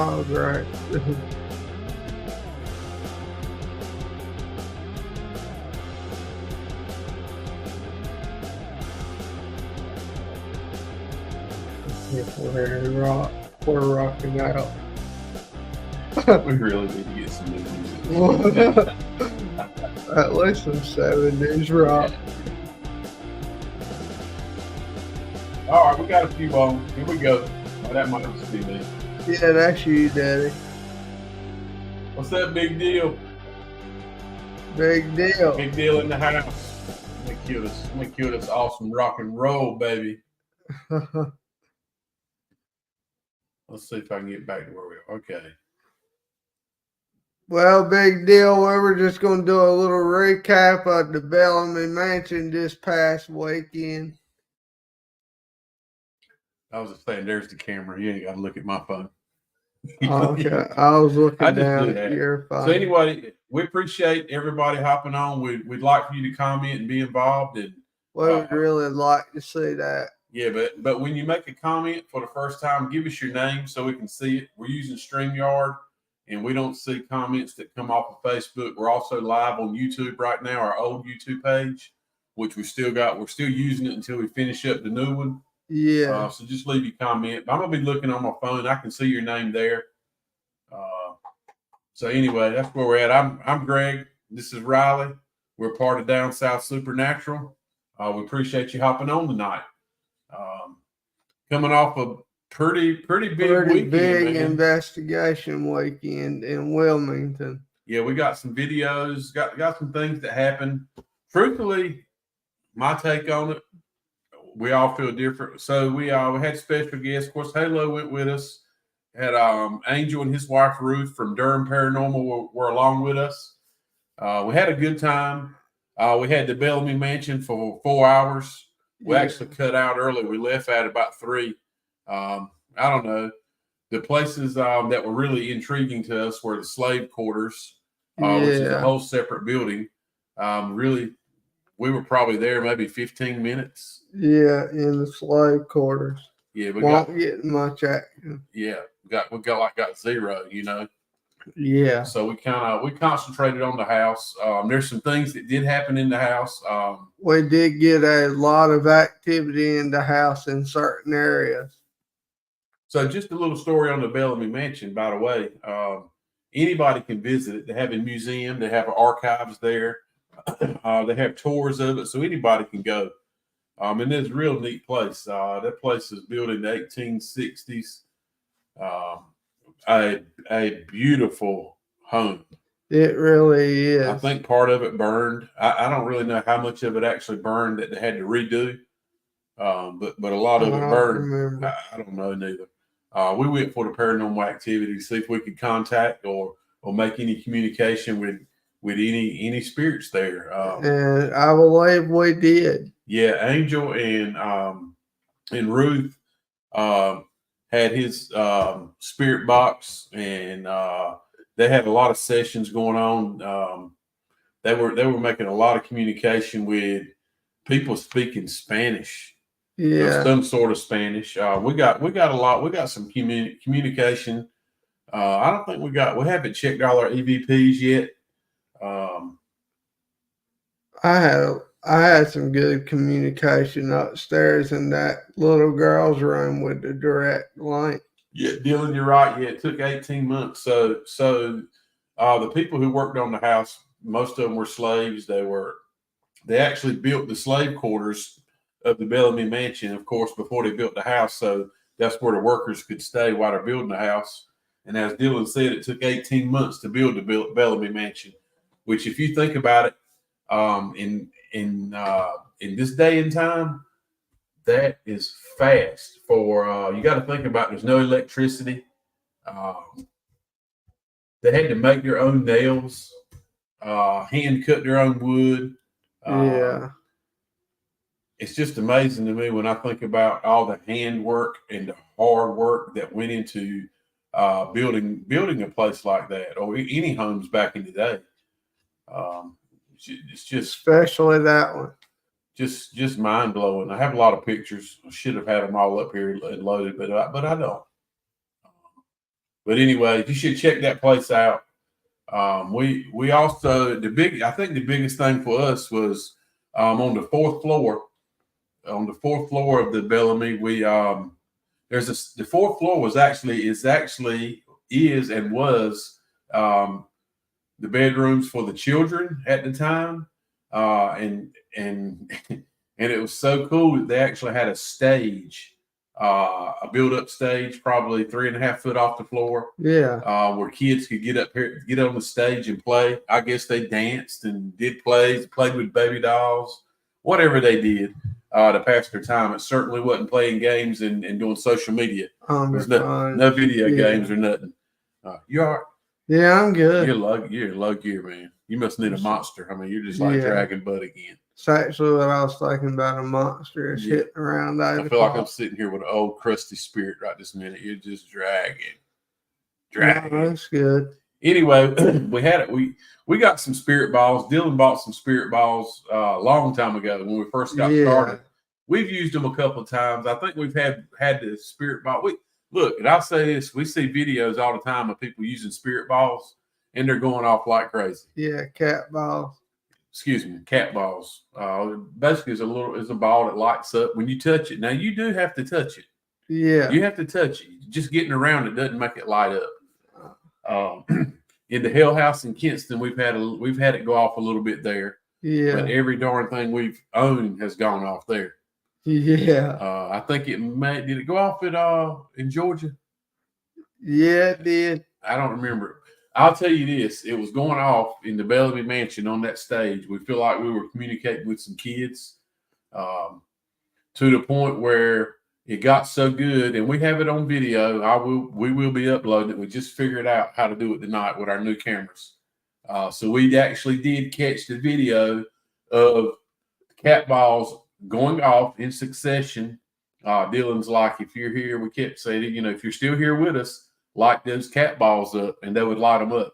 Oh, great. We're rocking out. We really need to get some new music. At least some 70s rock. All right, we got a few on. Here we go. Oh, that might just be me. Yeah, that's you, Daddy. What's that big deal? Big deal. Big deal in the house. Let me cue this awesome rock and roll, baby. Let's see if I can get back to where we are. Okay. Well, big deal. We were just going to do a little recap of the Bellamy Mansion this past weekend. I was just saying, there's the camera. You ain't got to look at my phone. Okay, I was looking down at your phone. So anyway, we appreciate everybody hopping on. We'd like for you to comment and be involved. And we would really like to see that. Yeah, but when you make a comment for the first time, give us your name so we can see it. We're using StreamYard, and we don't see comments that come off of Facebook. We're also live on YouTube right now, our old YouTube page, which we still got. We're still using it until we finish up the new one. Yeah. So just leave your comment. I'm gonna be looking on my phone. I can see your name there. So anyway, that's where we're at. I'm Greg. This is Riley. We're part of Down South Supernatural. We appreciate you hopping on tonight. Coming off a pretty big weekend, big investigation weekend in Wilmington. Yeah, we got some videos, got some things that happened. Truthfully, my take on it, we all feel different. So we had special guests. Of course, Halo went with us. Had Angel and his wife Ruth from Durham Paranormal were along with us. We had a good time. We had the Bellamy Mansion for 4 hours. We actually cut out early. We left at about 3. I don't know. The places that were really intriguing to us were the slave quarters, which is a whole separate building. Really, we were probably there maybe 15 minutes. Yeah, in the slave quarters. Yeah, we won't get much action. Yeah, we got 0, you know. Yeah. So we concentrated on the house. There's some things that did happen in the house. We did get a lot of activity in the house in certain areas. So just a little story on the Bellamy Mansion, by the way. Anybody can visit it. They have a museum. They have archives there. They have tours of it, so anybody can go. And it's a real neat place. That place is built in the 1860s. A beautiful home. It really is. I think part of it burned. I don't really know how much of it actually burned that they had to redo. But a lot of it burned. I don't know neither. We went for the paranormal activity to see if we could contact or make any communication with any spirits there. And I believe we did. Yeah, Angel and Ruth had his spirit box, and they had a lot of sessions going on. They were making a lot of communication with people speaking Spanish. Yeah, some sort of Spanish. We got a lot. We got some communication. I don't think we haven't checked all our EVPs yet. I had some good communication upstairs in that little girl's room with the direct link. Yeah, Dylan, you're right. Yeah, it took 18 months. So the people who worked on the house, most of them were slaves. They actually built the slave quarters of the Bellamy Mansion, of course, before they built the house. So that's where the workers could stay while they're building the house. And as Dylan said, it took 18 months to build the Bellamy Mansion, which, if you think about it, in this day and time, that is fast. For you got to think about, there's no electricity. They had to make their own nails, hand cut their own wood. It's just amazing to me when I think about all the handwork and the hard work that went into building a place like that, or any homes back in the day. It's just, especially that one, just mind blowing. I have a lot of pictures. I should have had them all up here and loaded, but I don't. But anyway, you should check that place out. We also I think the biggest thing for us was on the fourth floor. On the fourth floor of the Bellamy, the fourth floor is and was the bedrooms for the children at the time, and and it was so cool that they actually had a stage, a built-up stage, probably 3.5 foot off the floor. Yeah. Where kids could get up here, get on the stage and play. I guess they danced and did plays, played with baby dolls, whatever they did to pass their time. It certainly wasn't playing games and doing social media. There's no video games or nothing. You are? Yeah, I'm good. You're low gear, man. You must need a monster. I mean, you're just like Dragon Bud again. It's actually what I was thinking about, a monster is hitting around. I feel like I'm sitting here with an old crusty spirit right this minute. You're just dragging. No, that's good. Anyway, we got some spirit balls. Dylan bought some spirit balls a long time ago when we first got started. We've used them a couple of times. I think we've had the spirit ball. Look, and I'll say this: we see videos all the time of people using spirit balls, and they're going off like crazy. Yeah, cat balls. Excuse me, cat balls. Basically, it's a ball that lights up when you touch it. Now you do have to touch it. Yeah, you have to touch it. Just getting around it doesn't make it light up. In the Hell House in Kinston, we've had it go off a little bit there. Yeah, but every darn thing we've owned has gone off there. Yeah. I think did it go off in Georgia? Yeah, it did. I don't remember. I'll tell you this: it was going off in the Bellamy Mansion on that stage. We feel like we were communicating with some kids to the point where it got so good, and we have it on video. We will be uploading it. We just figured out how to do it tonight with our new cameras. So we actually did catch the video of cat balls going off in succession. Dylan's like, if you're here, we kept saying, if you're still here with us, light those cat balls up, and they would light them up.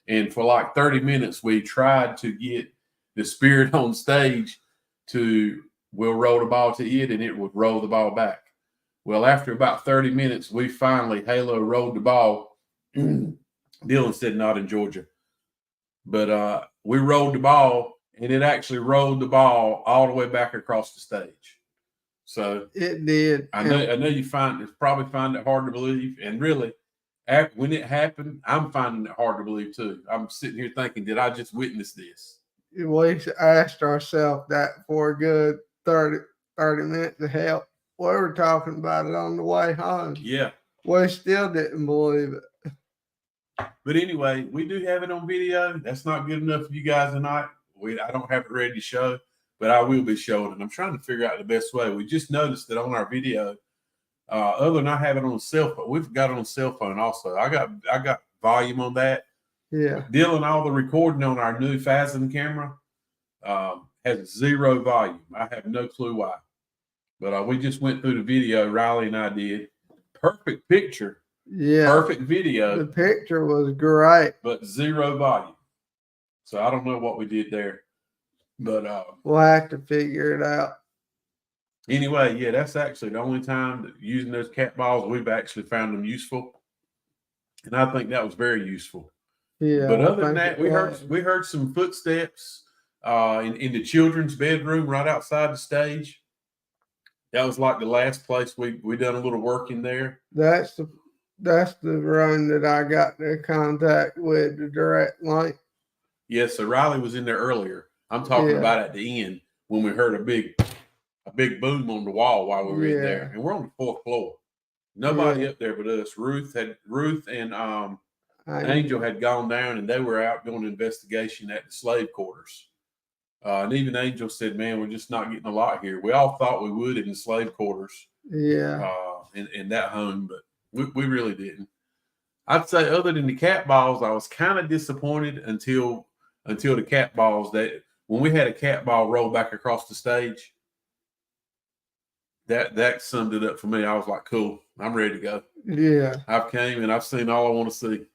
And for like 30 minutes, we tried to get the spirit on stage we'll roll the ball to it, and it would roll the ball back. Well, after about 30 minutes, we finally Halo rolled the ball. Dylan said not in Georgia, but we rolled the ball, and it actually rolled the ball all the way back across the stage. So it did. I know you probably find it hard to believe, and really, when it happened, I'm finding it hard to believe too. I'm sitting here thinking, did I just witness this? We asked ourselves that for a good 30 minutes to help. We were talking about it on the way home. Yeah. We still didn't believe it. But anyway, we do have it on video. That's not good enough for you guys tonight. I don't have it ready to show, but I will be showing it. I'm trying to figure out the best way. We just noticed that on our video, other than I have it on a cell phone, we've got it on a cell phone also. I got volume on that. Yeah. Dylan, all the recording on our new Phasm camera has 0 volume. I have no clue why. But we just went through the video, Riley and I did. Perfect picture. Yeah. Perfect video. The picture was great. But 0 volume. So I don't know what we did there. But we'll have to figure it out. Anyway, yeah, that's actually the only time that using those cat balls, we've actually found them useful. And I think that was very useful. Yeah. But other than that, we heard some footsteps in the children's bedroom right outside the stage. That was like the last place we done a little work in there. That's the room that I got the contact with, the direct link. Yes, so Riley was in there earlier. I'm talking about at the end when we heard a big boom on the wall while we were in there. And we're on the 4th floor. Nobody up there but us. Ruth and Angel had gone down, and they were out doing an investigation at the slave quarters. And even Angel said, man, we're just not getting a lot here. We all thought we would in the slave quarters. Yeah. In that home, but we really didn't. I'd say other than the cat balls, I was kind of disappointed until the cat balls, that when we had a cat ball roll back across the stage, that summed it up for me. I was like, cool, I'm ready to go. Yeah. I've came and I've seen all I want to see.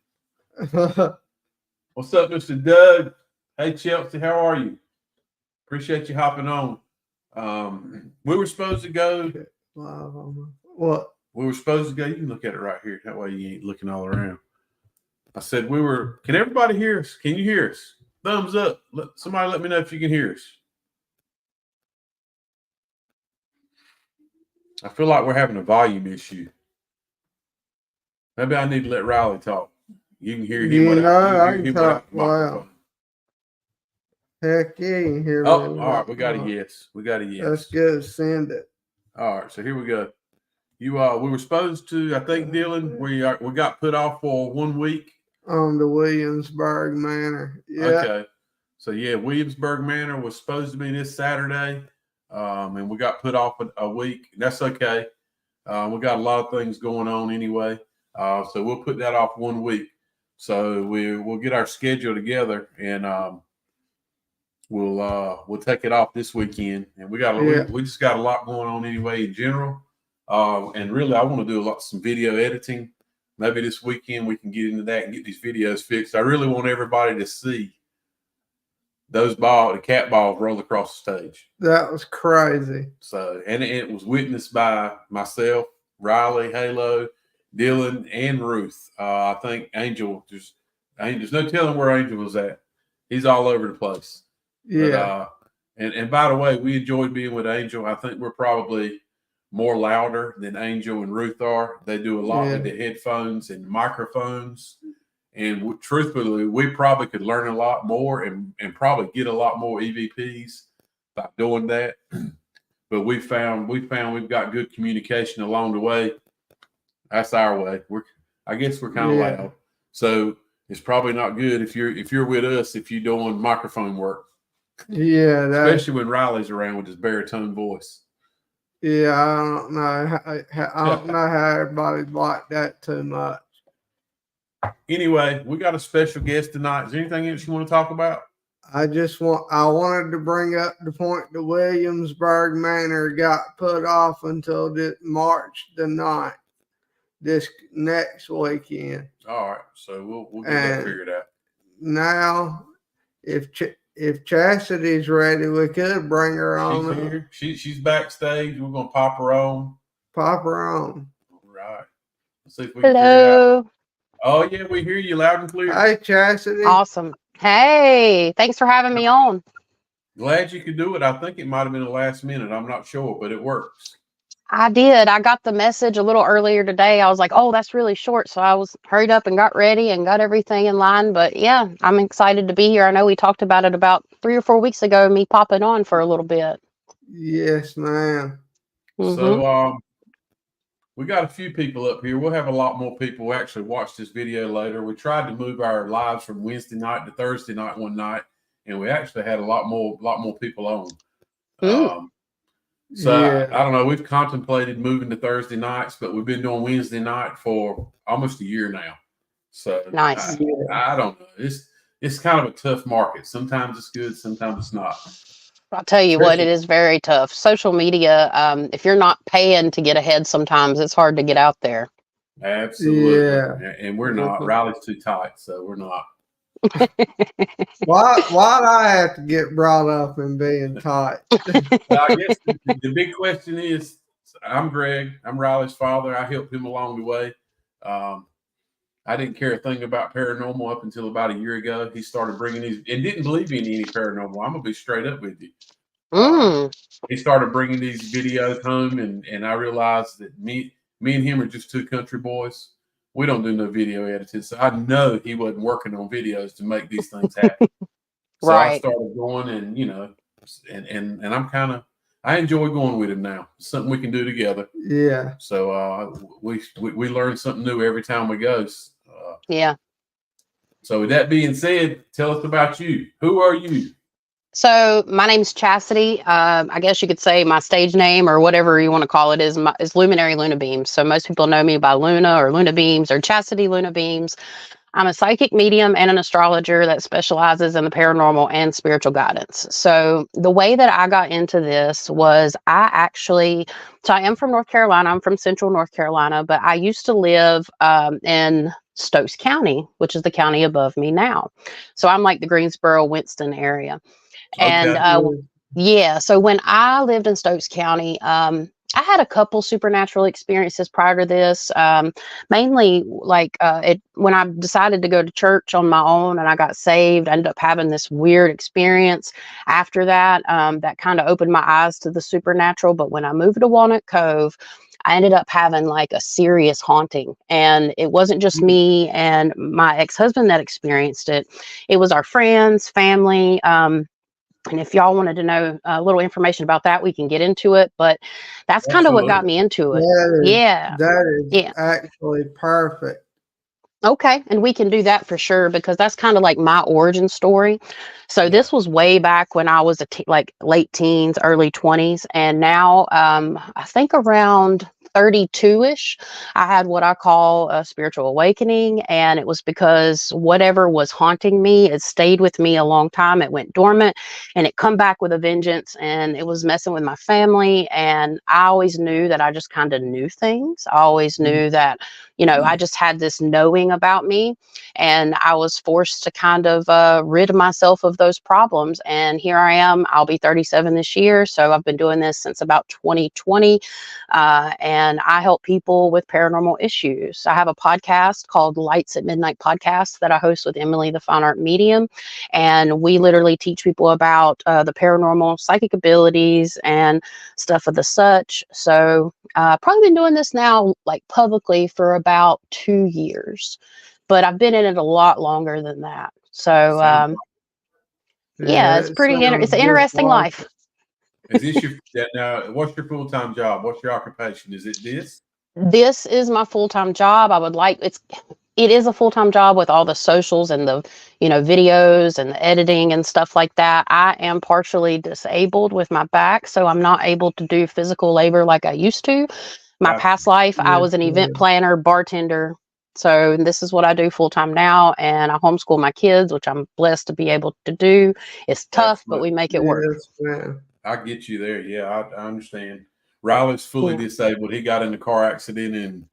What's up, Mr. Doug? Hey, Chelsea, how are you? Appreciate you hopping on. We were supposed to go. What? we were supposed to go. You can look at it right here. That way you ain't looking all around. I said can everybody hear us? Can you hear us? Thumbs up. Somebody let me know if you can hear us. I feel like we're having a volume issue. Maybe I need to let Riley talk. You can hear him. I can talk. Wow. Heck yeah, you can hear me. Oh, all right. We got a yes. That's good. Send it. All right. So here we go. We were supposed to, I think, Dylan, we got put off for 1 week. On the Williamsburg Manor. Yeah. Okay. So, yeah, Williamsburg Manor was supposed to be this Saturday, and we got put off a week. That's okay. We got a lot of things going on anyway, so we'll put that off 1 week. So we'll get our schedule together, and we'll take it off this weekend. And we just got a lot going on anyway in general, and really I want to do some video editing. Maybe this weekend we can get into that and get these videos fixed. I really want everybody to see those the cat balls roll across the stage. That was crazy. So, and it was witnessed by myself, Riley, Halo, Dylan, and Ruth. I think Angel, there's no telling where Angel was at. He's all over the place. Yeah. But, and by the way, we enjoyed being with Angel. I think we're probably more louder than Angel and Ruth are. They do a lot with the headphones and microphones. And truthfully, we probably could learn a lot more and probably get a lot more EVPs by doing that. But we found we've got good communication along the way. That's our way. I guess we're kind of loud. So it's probably not good if you're with us if you're doing microphone work. Yeah, especially when Riley's around with his baritone voice. Yeah, I don't know. I don't know how everybody liked that too much. Anyway, we got a special guest tonight. Is there anything else you want to talk about? I wanted to bring up the point the Williamsburg Manor got put off until March the 9th, this next weekend. All right, so we'll get that figured out. Now, if Chastity's ready, we could bring her on. She's here. She's backstage. We're gonna pop her on. Pop her on. All right. Let's see if we can figure it out. Oh yeah, we hear you loud and clear. Hey, Chasity. Awesome. Hey, thanks for having me on. Glad you could do it. I think it might have been the last minute. I'm not sure, but it works. I did. I got the message a little earlier today. I was like, oh, that's really short. So I was hurried up and got ready and got everything in line. But yeah, I'm excited to be here. I know we talked about it about 3 or 4 weeks ago, me popping on for a little bit. Yes, ma'am. Mm-hmm. So we got a few people up here. We'll have a lot more people who actually watch this video later. We tried to move our lives from Wednesday night to Thursday night one night, and we actually had a lot more people on. So I don't know. We've contemplated moving to Thursday nights, but we've been doing Wednesday night for almost a year now. So nice. I don't know. It's kind of a tough market. Sometimes it's good, sometimes it's not. I'll tell you what, it is very tough. Social media, if you're not paying to get ahead, sometimes it's hard to get out there. Absolutely. Yeah. And we're not. Riley's too tight, so we're not. Why'd I have to get brought up in being tight? Well, I guess the big question is, I'm Greg. I'm Riley's father. I helped him along the way. I didn't care a thing about paranormal up until about a year ago. He started bringing these and didn't believe in any paranormal. I'm going to be straight up with you. He started bringing these videos home, and I realized that me and him are just two country boys. We don't do no video editing. So I know he wasn't working on videos to make these things happen. So Right. I started going and I'm I enjoy going with him now. It's something we can do together. Yeah. So we learn something new every time we go. Yeah. So with that being said, tell us about you. Who are you? So my name's Chasity. I guess you could say my stage name or whatever you want to call it is Luminary Luna Beams. So most people know me by Luna or Luna Beams or Chasity Luna Beams. I'm a psychic medium and an astrologer that specializes in the paranormal and spiritual guidance. So the way that I got into this was I am from North Carolina. I'm from Central North Carolina, but I used to live in Stokes County, which is the county above me now. So I'm like the Greensboro, Winston area. And Okay. so when I lived in Stokes County, I had a couple supernatural experiences prior to this. Mainly, like when I decided to go to church on my own and I got saved, I ended up having this weird experience after that. That kind of opened my eyes to the supernatural. But when I moved to Walnut Cove, I ended up having like a serious haunting, and it wasn't just me and my ex-husband that experienced it. It was our friends, family. And if y'all wanted to know a little information about that, we can get into it. But that's kind of what got Absolutely. me into it. That is Yeah. that is Yeah. actually perfect. Okay. And we can do that for sure, because that's kind of like my origin story. So Yeah. this was way back when I was like late teens, early 20s. And now I think around 32-ish, I had what I call a spiritual awakening. And it was because whatever was haunting me, it stayed with me a long time. It went dormant and it come back with a vengeance, and it was messing with my family. And I always knew that I just kind of knew things. I always knew that, I just had this knowing about me, and I was forced to kind of rid myself of those problems. And here I am. I'll be 37 this year. So I've been doing this since about 2020. And I help people with paranormal issues. I have a podcast called Lights at Midnight Podcast that I host with Emily, the Fine Art Medium. And we literally teach people about the paranormal, psychic abilities, and stuff of the such. So probably been doing this now, like publicly, for about 2 years, but I've been in it a lot longer than that. So yeah, Yeah, it's it it's sounds an just interesting like life. Is this your now? What's your full time job? What's your occupation? Is it this? This is my full-time job. It is a full-time job with all the socials and the, videos and the editing and stuff like that. I am partially disabled with my back, so I'm not able to do physical labor like I used to. My Gotcha. past life, I yes, was an event ma'am. planner, bartender. So this is what I do full-time now, and I homeschool my kids, which I'm blessed to be able to do. It's tough, but we Absolutely. make it work. Yes, ma'am. I get you there. Yeah, I understand. Riley's fully Yeah. disabled. He got in a car accident in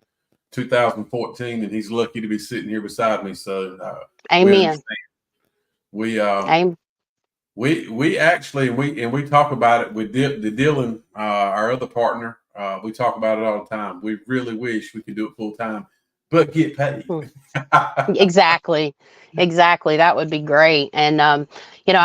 2014, and he's lucky to be sitting here beside me. So we Amen. understand. We Amen. we actually we talk about it with Dylan, our other partner. We talk about it all the time. We really wish we could do it full time, but get paid. Exactly. That would be great. And I've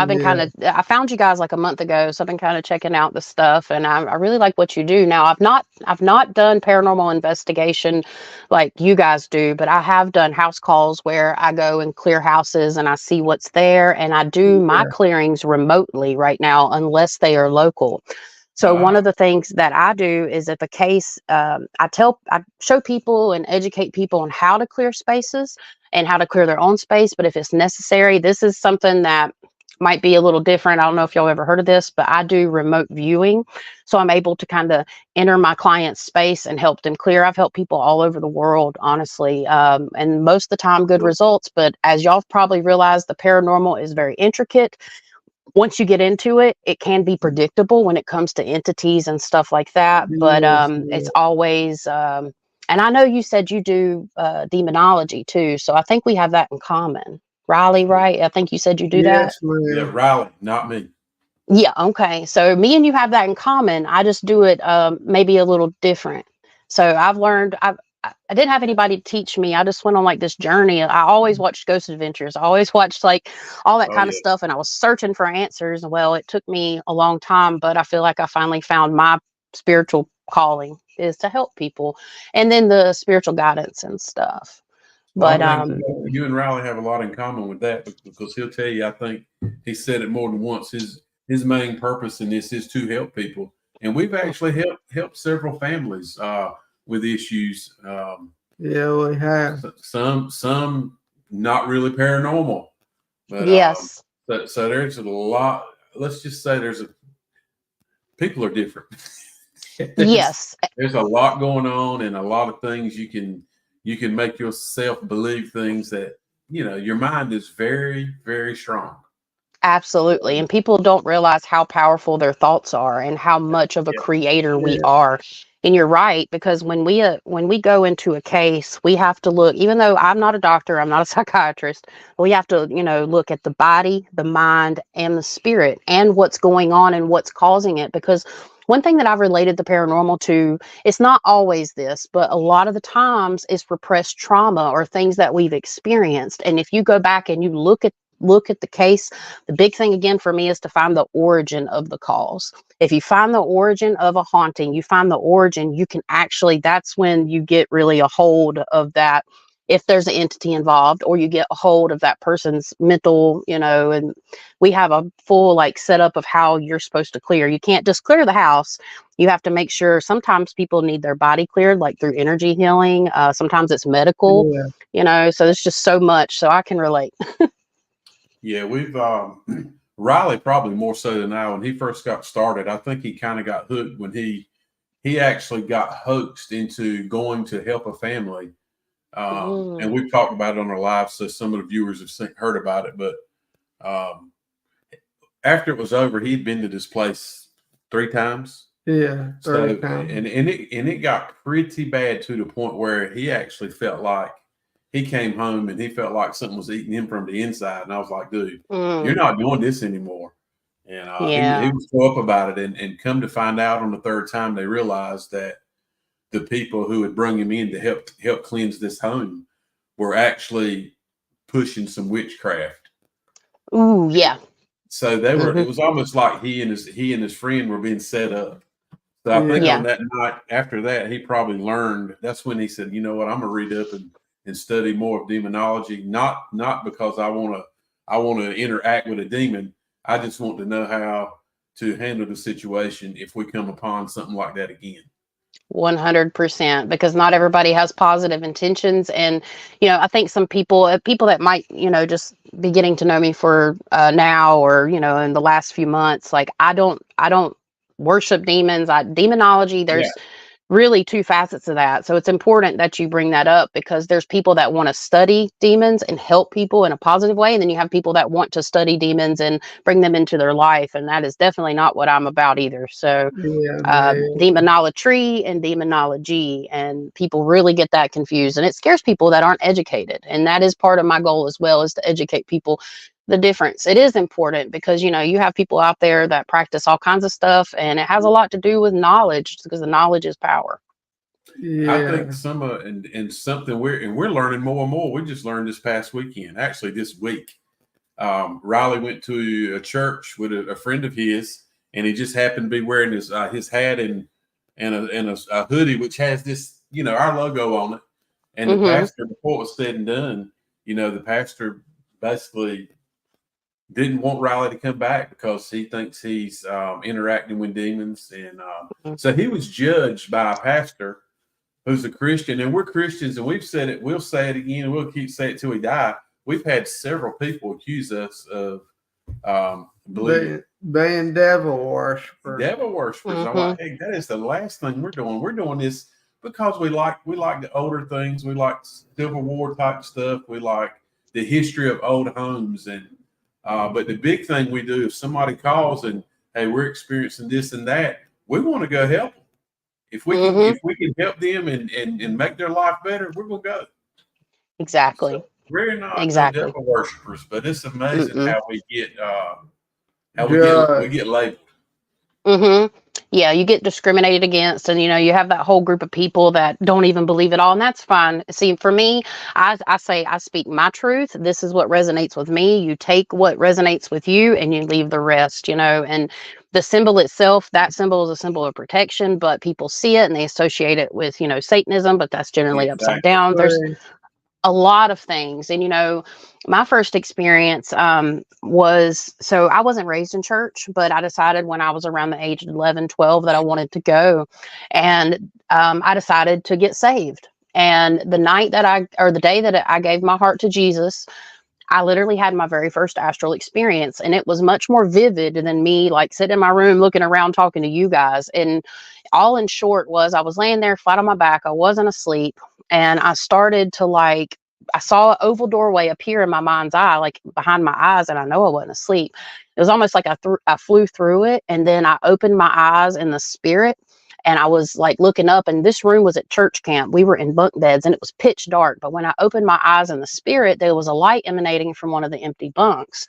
been Yeah, I found you guys like a month ago, so I've been kind of checking out the stuff, and I really like what you do. Now, I've not done paranormal investigation like you guys do, but I have done house calls where I go and clear houses and I see what's there, and I do my yeah, clearings remotely right now unless they are local. So one Ah, of the things that I do is, if a case, I show people and educate people on how to clear spaces and how to clear their own space. But if it's necessary, this is something that might be a little different. I don't know if y'all ever heard of this, but I do remote viewing. So I'm able to kind of enter my client's space and help them clear. I've helped people all over the world, honestly. And most of the time, good results. But as y'all probably realized, the paranormal is very intricate. Once you get into it, it can be predictable when it comes to entities and stuff like that. But yes, it's ma'am. always, and I know you said you do demonology too. So I think we have that in common. Riley, right? I think you said you do that. Yes, yeah, ma'am. Riley, not me. Yeah. Okay. So me and you have that in common. I just do it maybe a little different. So I've learned. I didn't have anybody to teach me. I just went on like this journey. I always watched Ghost Adventures. I always watched like all that Oh kind of yeah, stuff, and I was searching for answers. Well, it took me a long time, but I feel like I finally found my spiritual calling is to help people, and then the spiritual guidance and stuff. well, But I think you and Riley have a lot in common with that because he'll tell you. I think he said it more than once. His main purpose in this is to help people, and we've actually helped several families with issues. Yeah, we have. Some not really paranormal, but yes, so there's a lot. Let's just say people are different. there's yes, there's a lot going on and a lot of things you can make yourself believe things that your mind is very very strong. absolutely. And people don't realize how powerful their thoughts are and how much of a Yeah, creator we Yeah, are. And you're right, because when we go into a case, we have to look, even though I'm not a doctor, I'm not a psychiatrist, we have to, look at the body, the mind, and the spirit, and what's going on and what's causing it. Because one thing that I've related the paranormal to, it's not always this, but a lot of the times is repressed trauma or things that we've experienced. And if you go back and you look at the case, the big thing again for me is to find the origin of the cause. If you find the origin of a haunting, you find the origin, you can actually, that's when you get really a hold of that, if there's an entity involved, or you get a hold of that person's mental, and we have a full like setup of how you're supposed to clear. You can't just clear the house. You have to make sure, sometimes people need their body cleared, like through energy healing. Sometimes it's medical, so there's just so much. So I can relate. Yeah, we've Riley probably more so than I. When he first got started, I think he kind of got hooked when he actually got hoaxed into going to help a family. And we've talked about it on our live, so some of the viewers have heard about it. But after it was over, he'd been to this place 3 times. Yeah, 3 times. And it got pretty bad to the point where he actually felt like he came home and he felt like something was eating him from the inside. And I was like, dude, you're not doing this anymore. And he was so up about it. And come to find out on the 3rd time, they realized that the people who would bring him in to help cleanse this home were actually pushing some witchcraft. Ooh, yeah. So they were. It was almost like he and his friend were being set up. So I think on that night after that, he probably learned. That's when he said, "You know what? I'm gonna read up and study more of demonology. Not because I want to interact with a demon. I just want to know how to handle the situation if we come upon something like that again." 100%, because not everybody has positive intentions. And I think some people that might just be getting to know me for now, or in the last few months, like I don't worship demons. Demonology, there's really 2 facets of that. So it's important that you bring that up, because there's people that want to study demons and help people in a positive way, and then you have people that want to study demons and bring them into their life, and that is definitely not what I'm about either. So demonolatry and demonology, and people really get that confused, and it scares people that aren't educated, and that is part of my goal as well, is to educate people the difference. It is important because you have people out there that practice all kinds of stuff, and it has a lot to do with knowledge, because the knowledge is power. I think some and something we're learning more and more. We just learned this past weekend, actually this week. Riley went to a church with a friend of his, and he just happened to be wearing his hat and a hoodie which has this our logo on it. And the pastor, before it was said and done, the pastor basically didn't want Riley to come back because he thinks he's interacting with demons. And so he was judged by a pastor who's a Christian. And we're Christians, and we've said it. We'll say it again, and we'll keep saying it till we die. We've had several people accuse us of being devil worshipers. Devil worshipers. I'm like, hey, that is the last thing we're doing. We're doing this because we like the older things. We like Civil War type stuff. We like the history of old homes. And but the big thing we do, if somebody calls and, hey, we're experiencing this and that, we want to go help them. If we can help them and make their life better, we're gonna go. Exactly. So we're not devil worshipers, but it's amazing how we get we get labeled. Yeah, you get discriminated against, and you have that whole group of people that don't even believe it all, and that's fine. See, for me, I say I speak my truth. This is what resonates with me. You take what resonates with you, and you leave the rest. And the symbol itself, that symbol is a symbol of protection, but people see it and they associate it with Satanism, but that's generally upside down. There's a lot of things. And my first experience was, so I wasn't raised in church, but I decided when I was around the age of 11, 12 that I wanted to go, and I decided to get saved. And the day that I gave my heart to Jesus, I literally had my very first astral experience, and it was much more vivid than me like sitting in my room looking around talking to you guys. And all in short was, I was laying there flat on my back. I wasn't asleep, and I started to I saw an oval doorway appear in my mind's eye, like behind my eyes, and I know I wasn't asleep. It was almost like I flew through it, and then I opened my eyes in the spirit, And I was like looking up, and this room was at church camp. We were in bunk beds and it was pitch dark. But when I opened my eyes in the spirit, there was a light emanating from one of the empty bunks.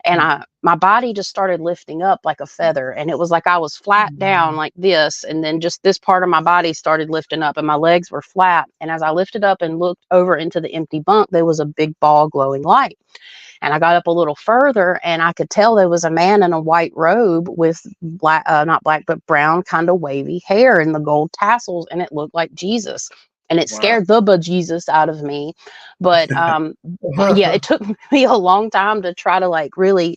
And my body just started lifting up like a feather, and it was like I was flat down like this, and then just this part of my body started lifting up, and my legs were flat. And as I lifted up and looked over into the empty bunk, there was a big ball glowing light. And I got up a little further, and I could tell there was a man in a white robe with black, not black, but brown, kind of wavy hair and the gold tassels, and it looked like Jesus. And it scared the bejesus out of me. But yeah, it took me a long time to try to like really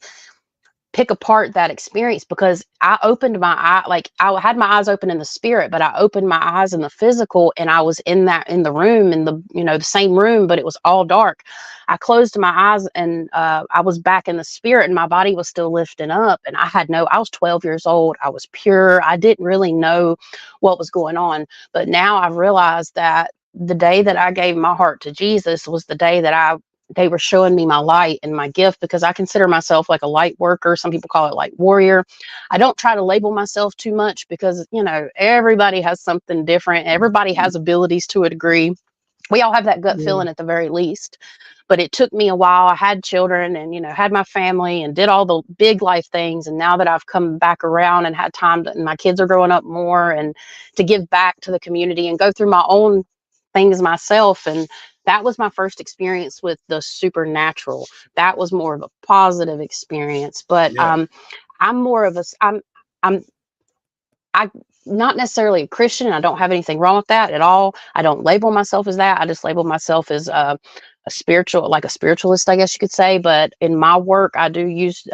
pick apart that experience, because I opened my eye, like I had my eyes open in the spirit, but I opened my eyes in the physical, and I was in the room, in the, the same room, but it was all dark. I closed my eyes, and I was back in the spirit, and my body was still lifting up. And I was 12 years old. I was pure. I didn't really know what was going on. But now I've realized that the day that I gave my heart to Jesus was the day that they were showing me my light and my gift, because I consider myself like a light worker. Some people call it light warrior. I don't try to label myself too much, because, everybody has something different. Everybody has abilities to a degree. We all have that gut feeling at the very least. But it took me a while. I had children and, had my family and did all the big life things. And now that I've come back around and had time and my kids are growing up more, and to give back to the community and go through my own things myself. And that was my first experience with the supernatural. That was more of a positive experience. But I'm more of a, I'm not necessarily a Christian. I don't have anything wrong with that at all. I don't label myself as that. I just label myself as a spiritual, like a spiritualist, I guess you could say. But in my work, I do use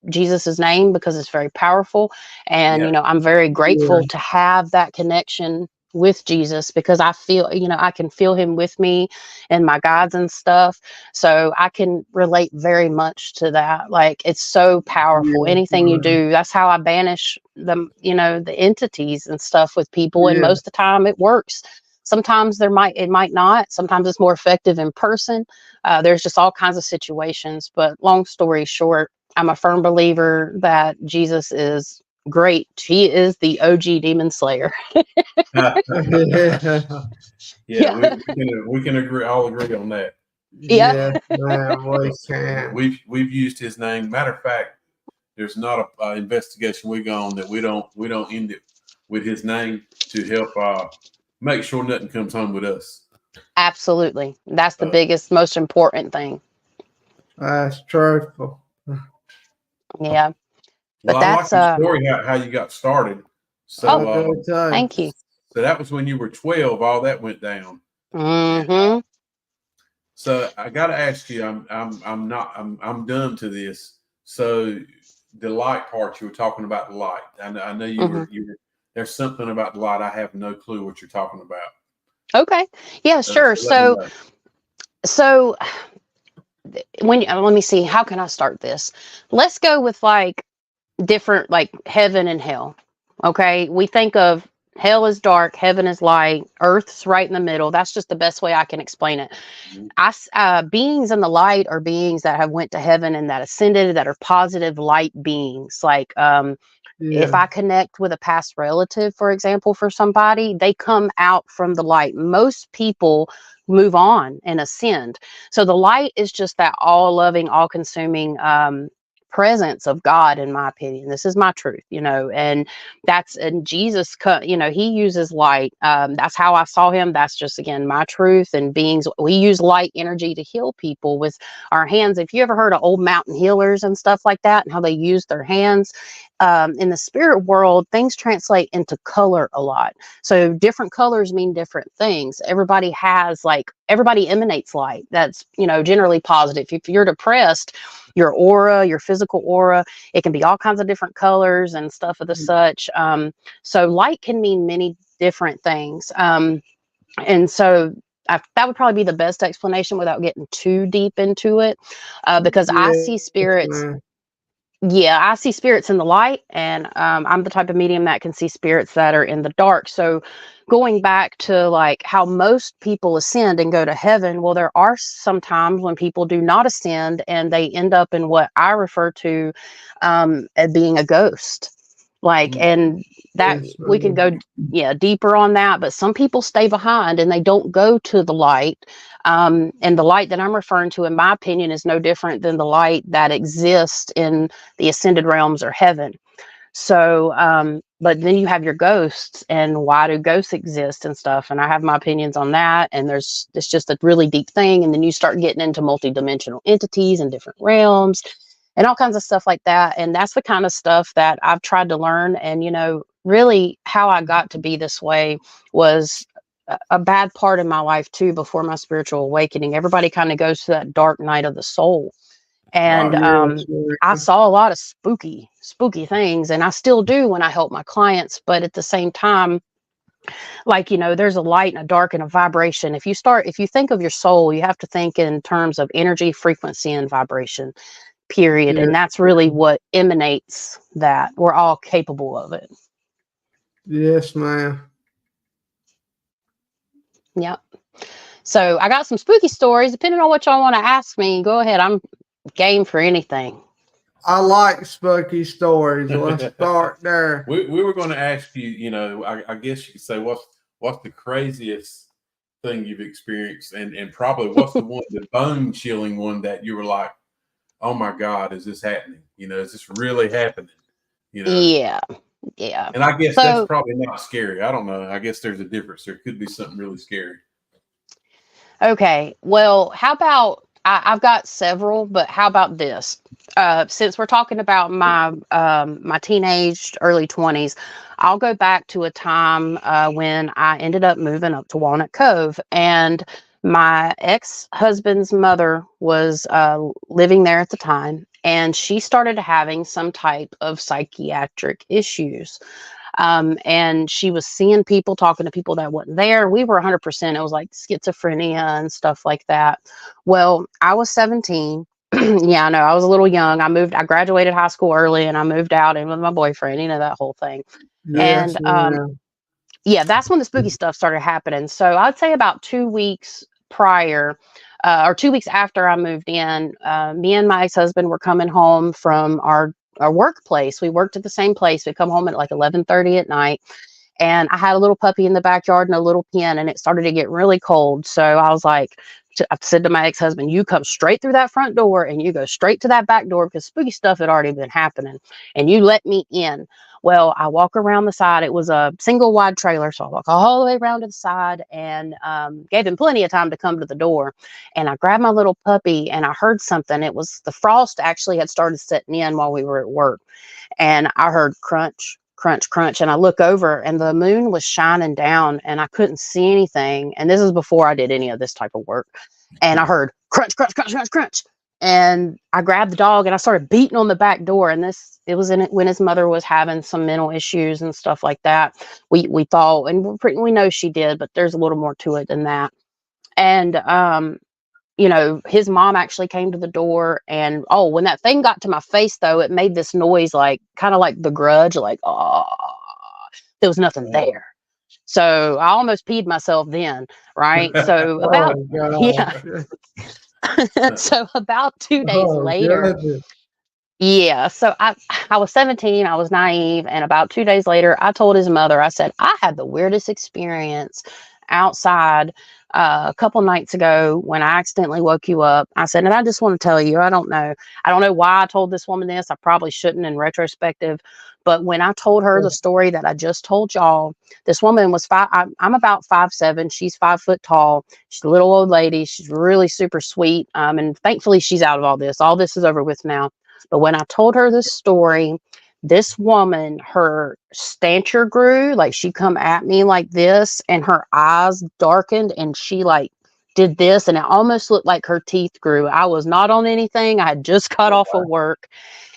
Jesus's name because it's very powerful. And, I'm very grateful to have that connection with Jesus, because I feel, I can feel him with me and my guides and stuff. So I can relate very much to that. Like, it's so powerful. Anything you do, that's how I banish the, the entities and stuff with people. And most of the time it works. Sometimes it might not. Sometimes it's more effective in person. There's just all kinds of situations. But long story short, I'm a firm believer that Jesus is great. He is the OG demon slayer. We can all agree on that. Yeah, man, we can. We've used his name. Matter of fact, there's not a investigation we go on that we don't end it with his name to help make sure nothing comes home with us. Absolutely, that's the biggest, most important thing. That's truthful. Yeah. But I like the story how you got started. So thank you. So that was when you were 12. All that went down. Mm-hmm. So I got to ask you. I'm dumb to this. So the light part, you were talking about the light. I know you were. There's something about the light. I have no clue what you're talking about. Okay. Yeah. Sure. So let me see. How can I start this? Let's go with like different, like heaven and hell. Okay, we think of hell is dark, heaven is light, earth's right in the middle. That's just the best way I can explain it. Beings in the light are beings that have went to heaven and that ascended, that are positive light beings. Like if I connect with a past relative, for example, for somebody, they come out from the light. Most people move on and ascend. So the light is just that all-loving, all-consuming presence of God, in my opinion. This is my truth, and Jesus, he uses light. That's how I saw him. That's just, again, my truth. And beings, we use light energy to heal people with our hands. If you ever heard of old mountain healers and stuff like that, and how they use their hands, in the spirit world, things translate into color a lot. So different colors mean different things. Everybody emanates light. That's, generally positive. If you're depressed, your aura, your physical aura, it can be all kinds of different colors and stuff of the such. So light can mean many different things. And so that would probably be the best explanation without getting too deep into it, because I see spirits. Yeah, I see spirits in the light, and I'm the type of medium that can see spirits that are in the dark. So going back to like how most people ascend and go to heaven, well, there are some times when people do not ascend and they end up in what I refer to as being a ghost. Like, and that Yes, we can ma'am. go, yeah, deeper on that, but some people stay behind and they don't go to the light. And the light that I'm referring to, in my opinion, is no different than the light that exists in the ascended realms or heaven. So, but then you have your ghosts, and why do ghosts exist and stuff? And I have my opinions on that. And it's just a really deep thing. And then you start getting into multidimensional entities and different realms and all kinds of stuff like that. And that's the kind of stuff that I've tried to learn. And, really how I got to be this way was a bad part in my life too, before my spiritual awakening. Everybody kind of goes to that dark night of the soul. And Right. Yes, I ma'am. saw a lot of spooky things, and I still do when I help my clients. But at the same time, like, there's a light and a dark and a vibration. If you think of your soul, you have to think in terms of energy, frequency, and vibration, period. Yes, And that's really ma'am. what emanates that. We're all capable of it. Yes, ma'am. Yep. So I got some spooky stories. Depending on what y'all want to ask me, go ahead. I'm game for anything. I like spooky stories. Let's start there. We were going to ask you, I guess you could say what's the craziest thing you've experienced, and probably what's the bone chilling one that you were like, oh my God, is this happening? Is this really happening? Yeah. Yeah. And I guess that's So, probably not scary. I don't know. I guess there's a difference. There could be something really scary. okay. Well, how about I've got several, but how about this? Since we're talking about my teenage early 20s, I'll go back to a time when I ended up moving up to Walnut Cove, and my ex-husband's mother was living there at the time, and she started having some type of psychiatric issues. And she was seeing people, talking to people that wasn't there. We were 100%. It was like schizophrenia and stuff like that. Well, I was 17. Yeah, I know. I was a little young. I graduated high school early, and I moved out in with my boyfriend, that whole thing. Yes, And ma'am. yeah, that's when the spooky stuff started happening. So I'd say about 2 weeks prior, or 2 weeks after I moved in, me and my ex-husband were coming home from our workplace. We worked at the same place. We come home at like 11:30 at night, and I had a little puppy in the backyard and a little pen, and it started to get really cold. So I was like, I said to my ex-husband, you come straight through that front door and you go straight to that back door, because spooky stuff had already been happening, and you let me in. Well, I walk around the side. It was a single wide trailer. So I walk all the way around to the side, and gave him plenty of time to come to the door. And I grabbed my little puppy, and I heard something. It was the frost actually had started setting in while we were at work. And I heard crunch, crunch, crunch. And I look over, and the moon was shining down, and I couldn't see anything. And this is before I did any of this type of work. And I heard crunch, crunch, crunch, crunch, crunch. And I grabbed the dog and I started beating on the back door. And it was in it when his mother was having some mental issues and stuff like that. We thought, and we know she did, but there's a little more to it than that. And his mom actually came to the door, and when that thing got to my face, though, it made this noise, like kind of like The Grudge, like, oh, there was nothing there. So I almost peed myself then, right? So about, Oh yeah. gosh. So about 2 days Oh later, goodness. yeah. So I was 17, I was naive, and about 2 days later, I told his mother, I said, I had the weirdest experience outside a couple nights ago when I accidentally woke you up. I said, and I just want to tell you, I don't know why I told this woman this. I probably shouldn't in retrospective. But when I told her the story that I just told y'all, this woman was I'm about 5'7". She's 5 foot tall. She's a little old lady. She's really super sweet. And thankfully she's out of all this. All this is over with now. But when I told her this story, this woman, her stature grew, like she come at me like this, and her eyes darkened, and she like did this, and it almost looked like her teeth grew. I was not on anything. I had just got off of work,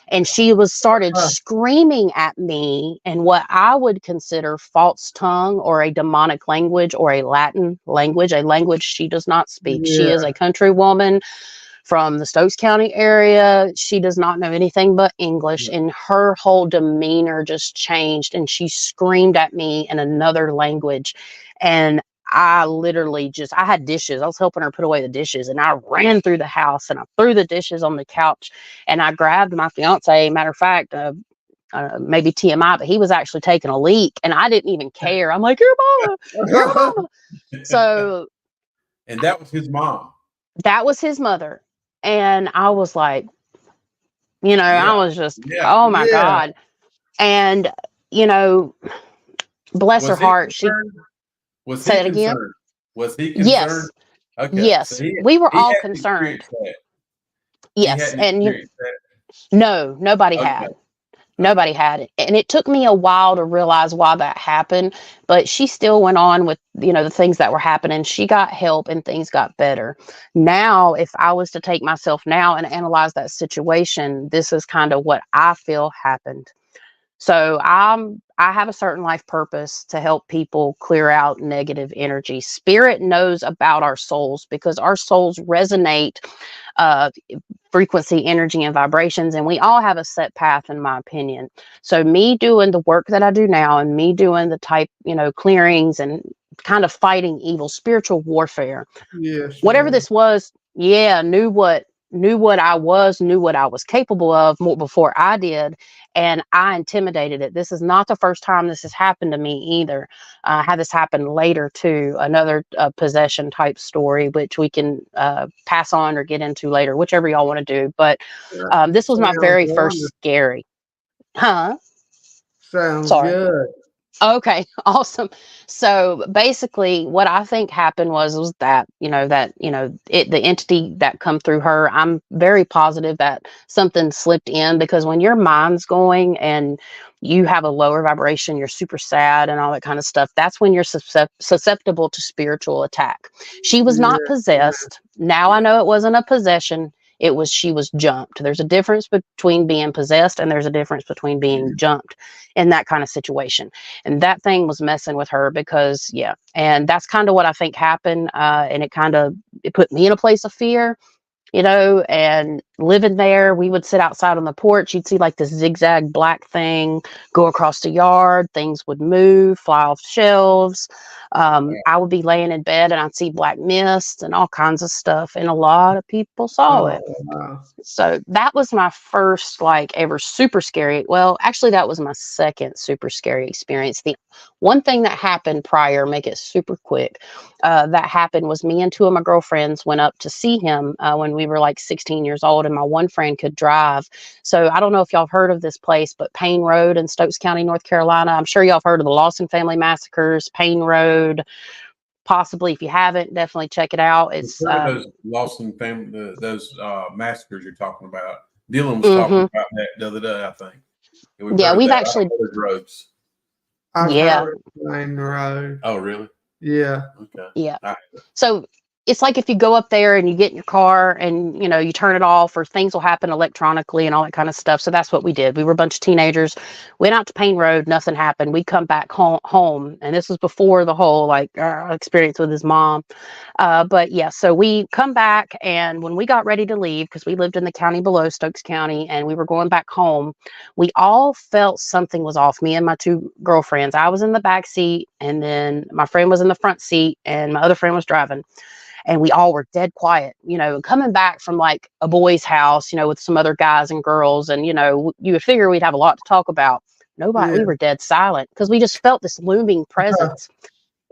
and she started screaming at me in what I would consider false tongue, or a demonic language, or a Latin language, a language she does not speak. She is Yeah. a country woman from the Stokes County area. She does not know anything but English, and her whole demeanor just changed, and she screamed at me in another language. And I literally I had dishes. I was helping her put away the dishes, and I ran through the house, and I threw the dishes on the couch, and I grabbed my fiance. Matter of fact, maybe TMI, but he was actually taking a leak, and I didn't even care. I'm like, your mama. So, and that was his mom. That was his mother, and I was like, Yeah. I was just, Yeah. oh my Yeah. God. And, bless her heart. Was Say he it again. concerned? Was he Yes. concerned? Okay. Yes. So We were he all hadn't concerned. experienced that. He Yes. hadn't And experienced that. no, nobody Okay. had. Nobody had it. And it took me a while to realize why that happened, but she still went on with, the things that were happening. She got help and things got better. Now, if I was to take myself now and analyze that situation, this is kind of what I feel happened. So I have a certain life purpose to help people clear out negative energy. Spirit knows about our souls because our souls resonate uh, frequency, energy, and vibrations, and we all have a set path, in my opinion. So me doing the work that I do now, and me doing the type, clearings and kind of fighting evil, spiritual warfare, Yes. whatever Ma'am. this was, knew what I was, knew what I was capable of more before I did, and I intimidated it. This is not the first time this has happened to me either. I had this happen later too, another possession type story, which we can pass on or get into later, whichever y'all want to do. But this was my Sounds very first wonderful. scary. Huh? Sounds Sorry. good. Okay, awesome. So basically what I think happened was that, the entity that come through her, I'm very positive that something slipped in, because when your mind's going and you have a lower vibration, you're super sad and all that kind of stuff, that's when you're susceptible to spiritual attack. She was not Yes. Ma'am. possessed. Now I know it wasn't a possession. She was jumped. There's a difference between being possessed and there's a difference between being jumped in that kind of situation. And that thing was messing with her because, yeah. And that's kind of what I think happened. And it put me in a place of fear, and living there, we would sit outside on the porch. You'd see like this zigzag black thing go across the yard. Things would move, fly off shelves. I would be laying in bed and I'd see black mist and all kinds of stuff. And a lot of people saw Oh, it. wow. So that was my first ever super scary. Well, actually that was my second super scary experience. The one thing that happened prior, make it super quick, that happened was me and two of my girlfriends went up to see him when we were like 16 years old, and my one friend could drive. So I don't know if y'all have heard of this place, but Payne Road in Stokes County, North Carolina. I'm sure y'all have heard of the Lawson family massacres, Payne Road. Possibly, if you haven't, definitely check it out. It's Those Lawson family, those massacres you're talking about. Dylan was talking about that the other day, I think. And we've heard we've that. actually, Roads. I've yeah. heard it Payne Road. Oh, really? Yeah. Okay. Yeah. So it's like if you go up there and you get in your car and, you turn it off, or things will happen electronically and all that kind of stuff. So that's what we did. We were a bunch of teenagers, went out to Payne Road, nothing happened. We come back home. And this was before the whole experience with his mom. But yeah, so we come back, and when we got ready to leave, because we lived in the county below, Stokes County, and we were going back home, we all felt something was off. Me and my two girlfriends. I was in the back seat, and then my friend was in the front seat, and my other friend was driving. And we all were dead quiet, coming back from like a boy's house, with some other guys and girls. And, you would figure we'd have a lot to talk about. Nobody, Yeah. we were dead silent because we just felt this looming presence.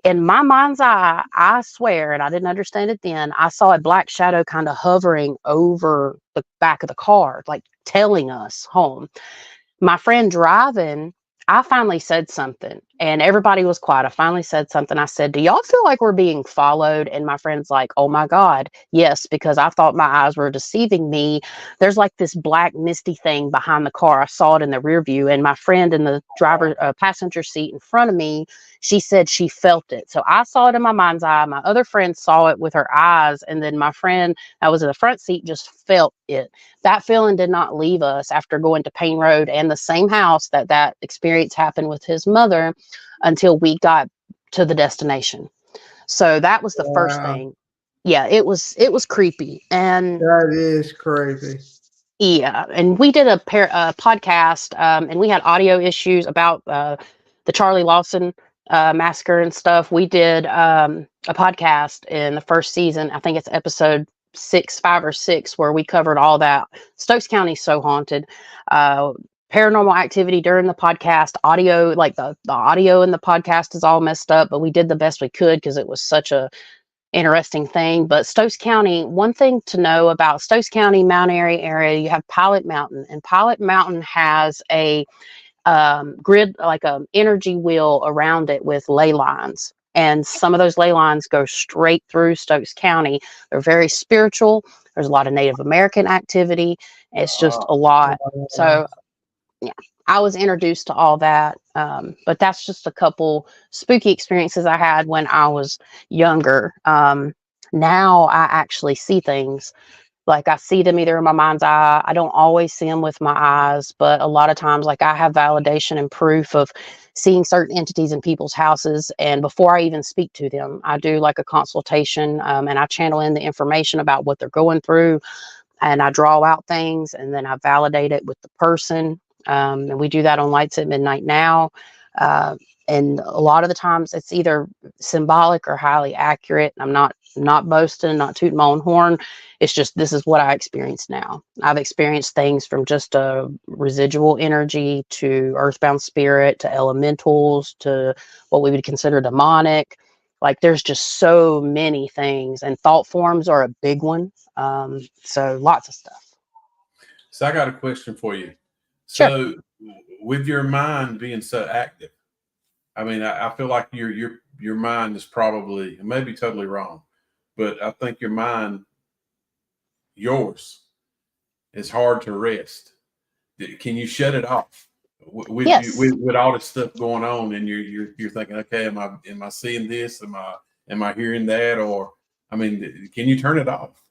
In my mind's eye, I swear, and I didn't understand it then, I saw a black shadow kind of hovering over the back of the car, like telling us home. My friend driving, I finally said something, and everybody was quiet. I finally said something. I said, "Do y'all feel like we're being followed?" And my friend's like, "Oh my God, yes," because I thought my eyes were deceiving me. There's like this black misty thing behind the car. I saw it in the rear view, and my friend in the passenger seat in front of me, she said she felt it. So I saw it in my mind's eye. My other friend saw it with her eyes, and then my friend that was in the front seat just felt it. That feeling did not leave us after going to Payne Road and the same house that experience happened with his mother until we got to the destination. So that was the first Wow. thing. Yeah, it was creepy. And That is creepy. yeah, and we did a podcast, and we had audio issues about the Charlie Lawson massacre and stuff. We did a podcast in the first season. I think it's episode 5 or 6, where we covered all that. Stokes County is so haunted. paranormal activity during the podcast. Audio, like the audio in the podcast is all messed up, but we did the best we could because it was such a interesting thing. But Stokes County, one thing to know about Stokes County, Mount Airy area, you have Pilot Mountain, and Pilot Mountain has a grid, like a energy wheel around it with ley lines. And some of those ley lines go straight through Stokes County. They're very spiritual. There's a lot of Native American activity. It's just a lot. So, yeah, I was introduced to all that. But that's just a couple spooky experiences I had when I was younger. Now I actually see things. Like I see them either in my mind's eye. I don't always see them with my eyes, but a lot of times, like I have validation and proof of seeing certain entities in people's houses. And before I even speak to them, I do like a consultation, and I channel in the information about what they're going through, and I draw out things, and then I validate it with the person. And we do that on Lights at Midnight now. And a lot of the times it's either symbolic or highly accurate. I'm not boasting, not tooting my own horn. It's just, this is what I experience now. I've experienced things from just a residual energy to earthbound spirit to elementals to what we would consider demonic. Like there's just so many things, and thought forms are a big one. So lots of stuff. So I got a question for you. Sure. So with your mind being so active, I mean, I feel like your mind is probably, it may be totally wrong, but I think yours is hard to rest. Can you shut it off with Yes. with all this stuff going on, and you're thinking, okay, am I seeing this? Am I hearing that? Or I mean, can you turn it off?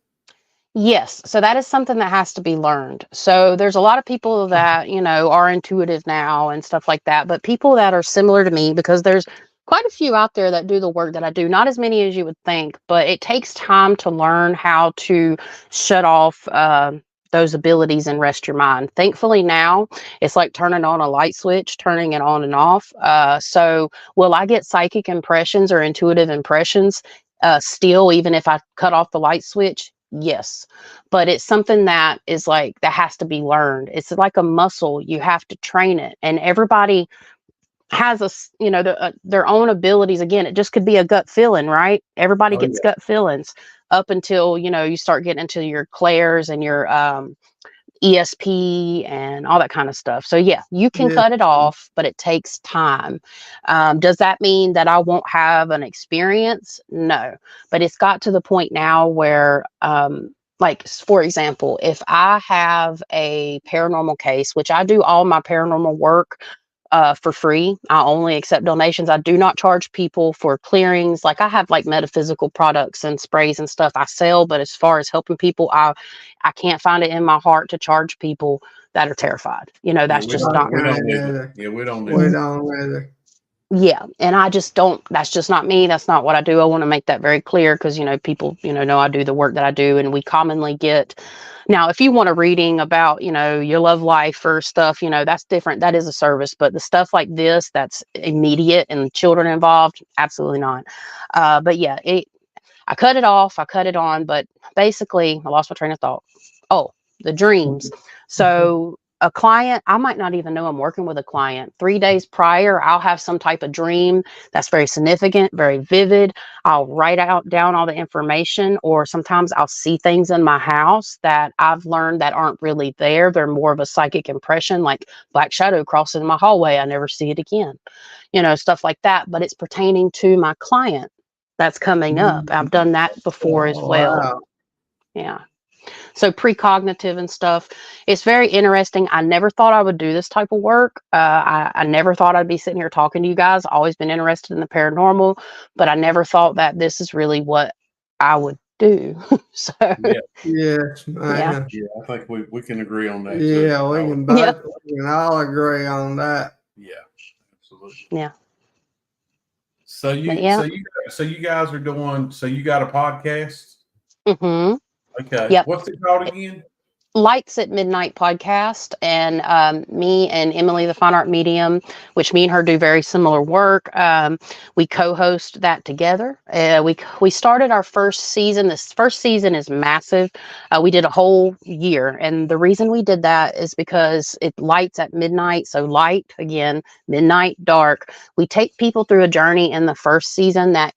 Yes. So that is something that has to be learned. So there's a lot of people that, are intuitive now and stuff like that, but people that are similar to me, because there's quite a few out there that do the work that I do, not as many as you would think, but it takes time to learn how to shut off those abilities and rest your mind. Thankfully now it's like turning on a light switch, turning it on and off. So will I get psychic impressions or intuitive impressions still, even if I cut off the light switch? Yes, but it's something that is like, that has to be learned. It's like a muscle. You have to train it, and everybody has their own abilities. Again, it just could be a gut feeling, right? Everybody Oh, gets yeah. gut feelings up until you start getting into your clairs and your ESP and all that kind of stuff. So yeah, you can cut it off, but it takes time. Does that mean that I won't have an experience? No, but it's got to the point now where, like, for example, if I have a paranormal case, which I do all my paranormal work for free. I only accept donations. I do not charge people for clearings. Like I have like metaphysical products and sprays and stuff I sell, but as far as helping people, I can't find it in my heart to charge people that are terrified. That's we just don't, not. we don't need it. Yeah, we don't need We it. don't either. Yeah, and I just don't. That's just not me. That's not what I do. I want to make that very clear because people know I do the work that I do, and we commonly get. Now, if you want a reading about your love life or stuff, that's different. That is a service, but the stuff like this that's immediate and children involved, absolutely not. But yeah, I cut it off. I cut it on, but basically, I lost my train of thought. Oh, the dreams. So a client, I might not even know I'm working with a client. 3 days prior, I'll have some type of dream that's very significant, very vivid. I'll write down all the information, or sometimes I'll see things in my house that I've learned that aren't really there. They're more of a psychic impression, like black shadow crossing my hallway. I never see it again, stuff like that. But it's pertaining to my client that's coming up. I've done that before as well. Wow. Yeah. So precognitive and stuff. It's very interesting. I never thought I would do this type of work. I never thought I'd be sitting here talking to you guys. Always been interested in the paranormal, but I never thought that this is really what I would do. So Yes, yeah. man. Yeah, I think we can agree on that. Yeah, too. we can both, we can all agree on that. Yeah, absolutely. Yeah. So you guys are doing. So you got a podcast? Mm-hmm. Okay. Yep. What's it called again? Lights at Midnight podcast, and me and Emily, the fine art medium, which me and her do very similar work. We co-host that together. We started our first season. This first season is massive. We did a whole year, and the reason we did that is because it lights at midnight. So light again, midnight, dark. We take people through a journey in the first season that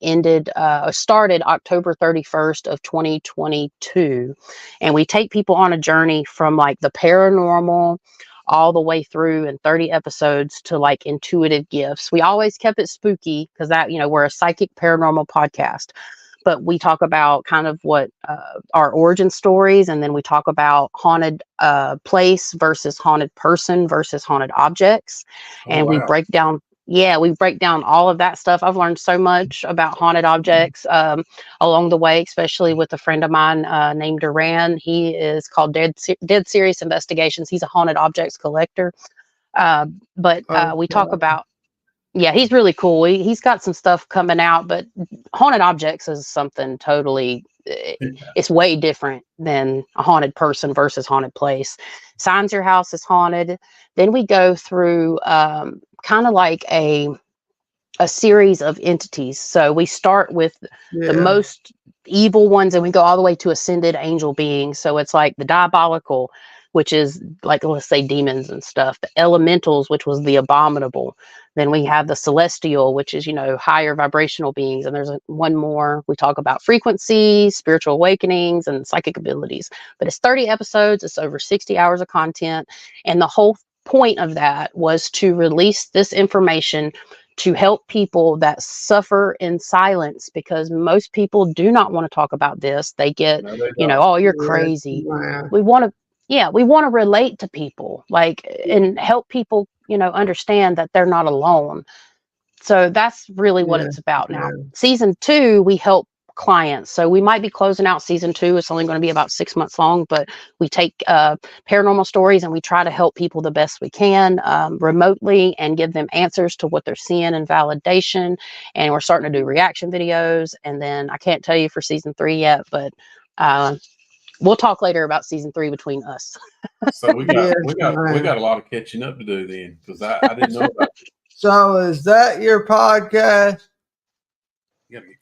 started October 31st of 2022. And we take people on a journey from like the paranormal all the way through in 30 episodes to like intuitive gifts. We always kept it spooky because that, we're a psychic paranormal podcast, but we talk about kind of what our origin stories. And then we talk about haunted place versus haunted person versus haunted objects. And we wow. break down all of that stuff. I've learned so much about haunted objects along the way, especially with a friend of mine named Duran. He is called Dead Serious Investigations. He's a haunted objects collector. But we talk about, he's really cool. He's got some stuff coming out, but haunted objects is something totally, it's way different than a haunted person versus haunted place. Signs your house is haunted. Then we go through kind of like a series of entities. So we start with the most evil ones and we go all the way to ascended angel beings. So it's like the diabolical, which is like, let's say demons and stuff, the elementals, which was the abominable. Then we have the celestial, which is, higher vibrational beings. And there's one more. We talk about frequencies, spiritual awakenings, and psychic abilities. But it's 30 episodes. It's over 60 hours of content. And the whole point of that was to release this information to help people that suffer in silence, because most people do not want to talk about this. They get, oh, you're crazy. We want to relate to people, and help people, understand that they're not alone. So that's really what it's about now. Season 2, we help clients. So we might be closing out season 2. It's only going to be about 6 months long, but we take paranormal stories and we try to help people the best we can remotely and give them answers to what they're seeing and validation. And we're starting to do reaction videos. And then I can't tell you for season 3 yet, but we'll talk later about season 3 between us. So we got a lot of catching up to do then, because I didn't know about it. So is that your podcast?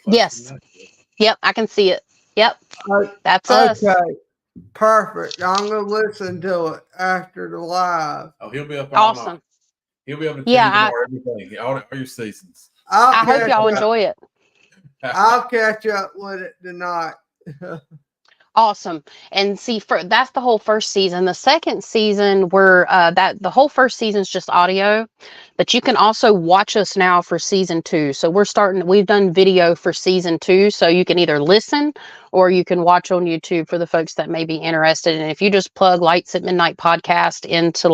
Yes. Yep, I can see it. Yep, that's us. Okay, perfect. I'm going to listen to it after the live. Oh, he'll be up all Awesome. night. He'll be able to tell you everything, all your seasons. I hope y'all enjoy it. I'll catch up with it tonight. Awesome. And see, that's the whole first season. The second season, the whole first season is just audio, but you can also watch us now for season 2. So we've done video for season 2. So you can either listen or you can watch on YouTube for the folks that may be interested. And if you just plug Lights at Midnight podcast into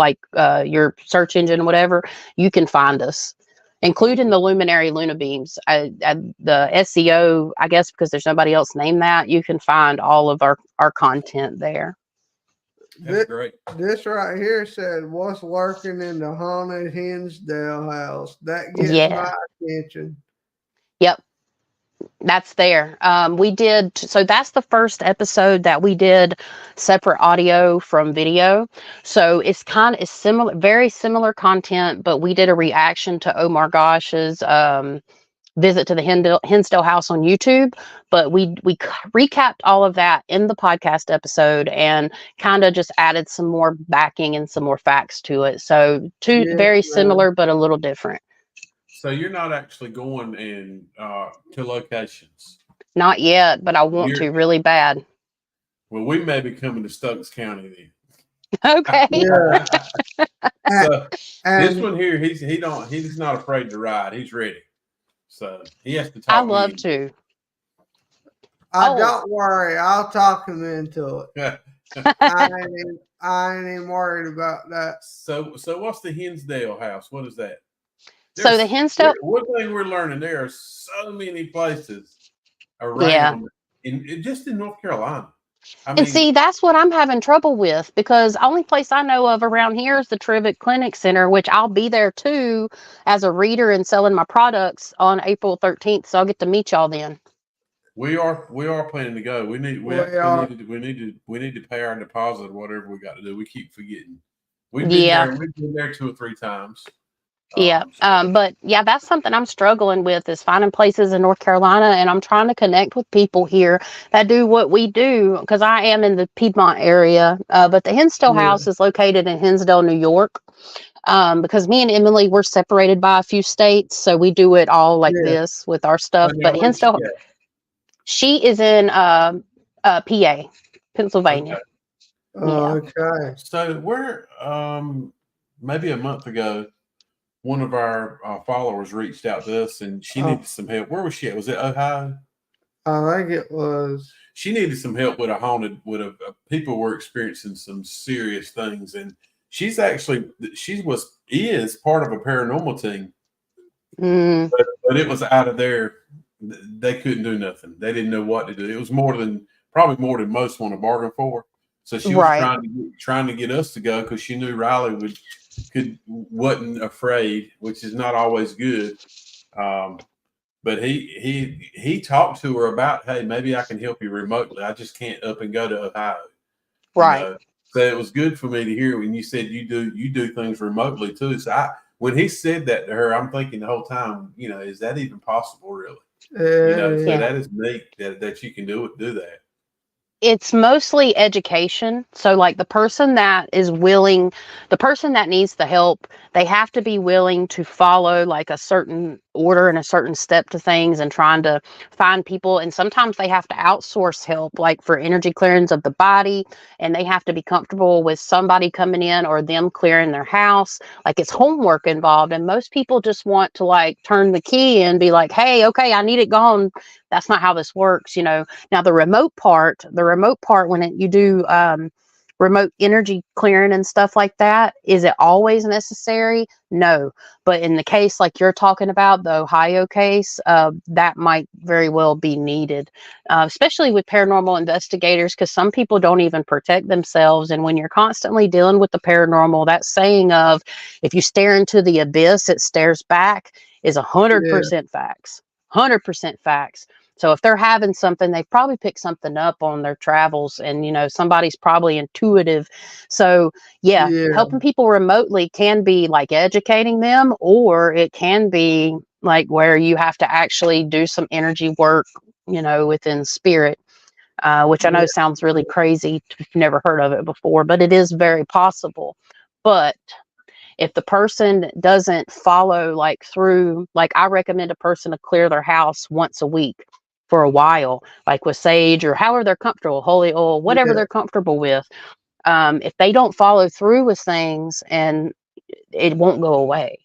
your search engine, whatever, you can find us, including the Luminary Luna Beams. The SEO, I guess, because there's nobody else named that, you can find all of our content there. That's great. This right here said, "What's lurking in the haunted Hinsdale house?" That gets my attention. Yep. That's there. So that's the first episode that we did separate audio from video. So it's similar, very similar content, but we did a reaction to Omar Gosh's visit to the Hinsdale house on YouTube. But we recapped all of that in the podcast episode and kind of just added some more backing and some more facts to it. So very similar, but a little different. So you're not actually going to locations? Not yet, but I want to really bad. Well, we may be coming to Stokes County then. Okay. So this one here, he's not afraid to ride. He's ready. So he has to talk. I love to. Don't worry, I'll talk him into it. I ain't even worried about that. So what's the Hinsdale house? What is that? So the Hinsdale. One thing we're learning, there are so many places around, just in North Carolina. And see, that's what I'm having trouble with, because the only place I know of around here is the Trivet Clinic Center, which I'll be there too as a reader and selling my products on April 13th. So I'll get to meet y'all then. We are planning to go. We need to pay our deposit or whatever we got to do. We keep forgetting. We've been Yeah. there. We've been there 2 or 3 times. Yeah. But yeah, that's something I'm struggling with is finding places in North Carolina, and I'm trying to connect with people here that do what we do because I am in the Piedmont area. But the Hinsdale Yeah. house is located in Hinsdale, New York. Because me and Emily, we're separated by a few states, so we do it all like Yeah. this with our stuff. Now, But where's she Hinsdale, at? she is in PA, Pennsylvania. Yeah. Okay. So we're maybe a month ago, one of our followers reached out to us and she needed some help. Where was she at? Was it Ohio? I think it was. She needed some help with people were experiencing some serious things, and she's actually is part of a paranormal team, Mm, but it was out of there. They couldn't do nothing. They didn't know what to do. It was probably more than most want to bargain for. So she was right. trying to get us to go because she knew Riley wasn't afraid, which is not always good. But he talked to her about, hey, maybe I can help you remotely. I just can't up and go to Ohio. Right. So it was good for me to hear when you said you do things remotely too. So when he said that to her, I'm thinking the whole time, is that even possible, really? So Yeah. that is neat that you can do that. It's mostly education. So like the person that needs the help, they have to be willing to follow like a certain order and a certain step to things and trying to find people. And sometimes they have to outsource help, like for energy clearance of the body, and they have to be comfortable with somebody coming in or them clearing their house. Like it's homework involved. And most people just want to like turn the key and be like, hey, okay, I need it gone. That's not how this works, Now the remote part, when you do remote energy clearing and stuff like that, is it always necessary? No. But in the case like you're talking about, the Ohio case, that might very well be needed, especially with paranormal investigators, because some people don't even protect themselves. And when you're constantly dealing with the paranormal, that saying of if you stare into the abyss, it stares back is 100% facts. 100% facts. So if they're having something, they've probably picked something up on their travels, and somebody's probably intuitive. So yeah, Yeah. helping people remotely can be like educating them, or it can be like where you have to actually do some energy work, within spirit, which I know sounds really crazy if you've never heard of it before, but it is very possible. But if the person doesn't follow like through, like I recommend a person to clear their house once a week for a while, like with sage or however they're comfortable, holy oil, whatever Yeah. they're comfortable with. If they don't follow through with things, and it won't go away.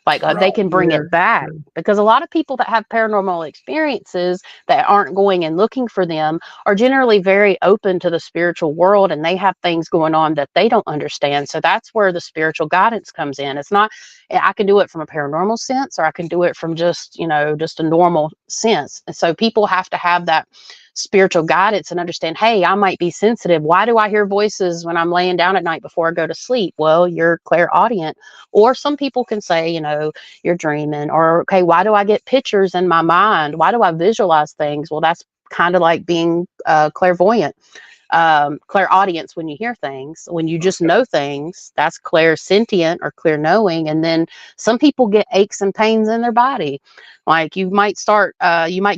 Like they Right. can bring Yeah. it back, because a lot of people that have paranormal experiences that aren't going and looking for them are generally very open to the spiritual world, and they have things going on that they don't understand. So that's where the spiritual guidance comes in. It's not, I can do it from a paranormal sense, or I can do it from just a normal sense. And so people have to have that spiritual guidance and understand, hey, I might be sensitive. Why do I hear voices when I'm laying down at night before I go to sleep? Well, you're clairaudient. Or some people can say, you're dreaming. Or, okay, why do I get pictures in my mind? Why do I visualize things? Well, that's kind of like being clairvoyant. Clairaudience, when you hear things, when you just know things, that's clairsentient or clear knowing. And then some people get aches and pains in their body. Like you might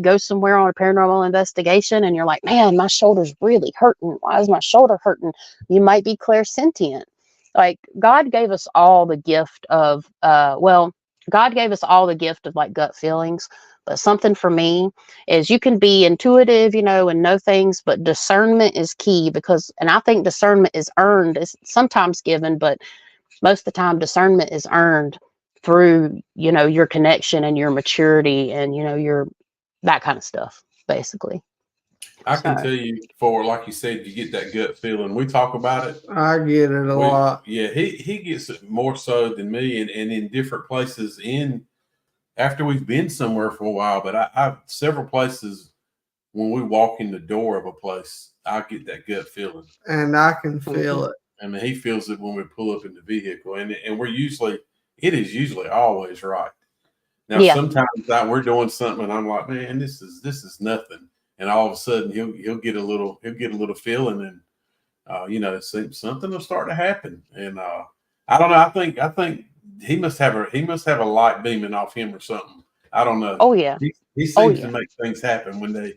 go somewhere on a paranormal investigation and you're like, man, my shoulder's really hurting. Why is my shoulder hurting? You might be clairsentient. Like God gave us all the gift of God gave us all the gift of like gut feelings. But something for me is you can be intuitive, and know things, but discernment is key, and I think discernment is earned. It's sometimes given, but most of the time discernment is earned through, your connection and your maturity and, your that kind of stuff, basically. I can So, tell you, like you said, you get that gut feeling. We talk about it. I get it a lot. Yeah, he gets it more so than me, and in different places after we've been somewhere for a while. But I've several places when we walk in the door of a place, I get that gut feeling, And I can feel it. I mean, he feels it when we pull up in the vehicle, and it is usually always right. Now, yeah. sometimes we're doing something, and I'm like, man, this is nothing. and all of a sudden he'll get a little feeling, and something will start to happen. And I don't know. I think he must have a light beaming off him or something. I don't know. Oh yeah. He seems to make things happen when they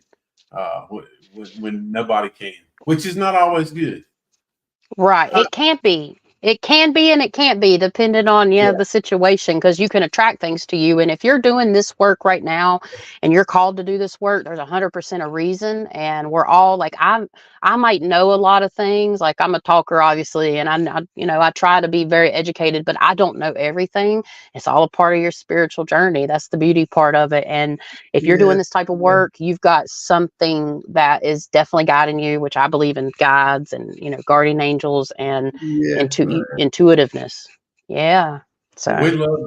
when nobody can, which is not always good. Right. It can't be. It can be and it can't be, depending on the situation, because you can attract things to you. And if you're doing this work right now and you're called to do this work, there's 100% a reason. And we're all like, I might know a lot of things. Like, I'm a talker, obviously, and I try to be very educated, but I don't know everything. It's all a part of your spiritual journey. That's the beauty part of it. And if you're doing this type of work, you've got something that is definitely guiding you, which I believe in guides and, guardian angels and intuitiveness. Yeah. So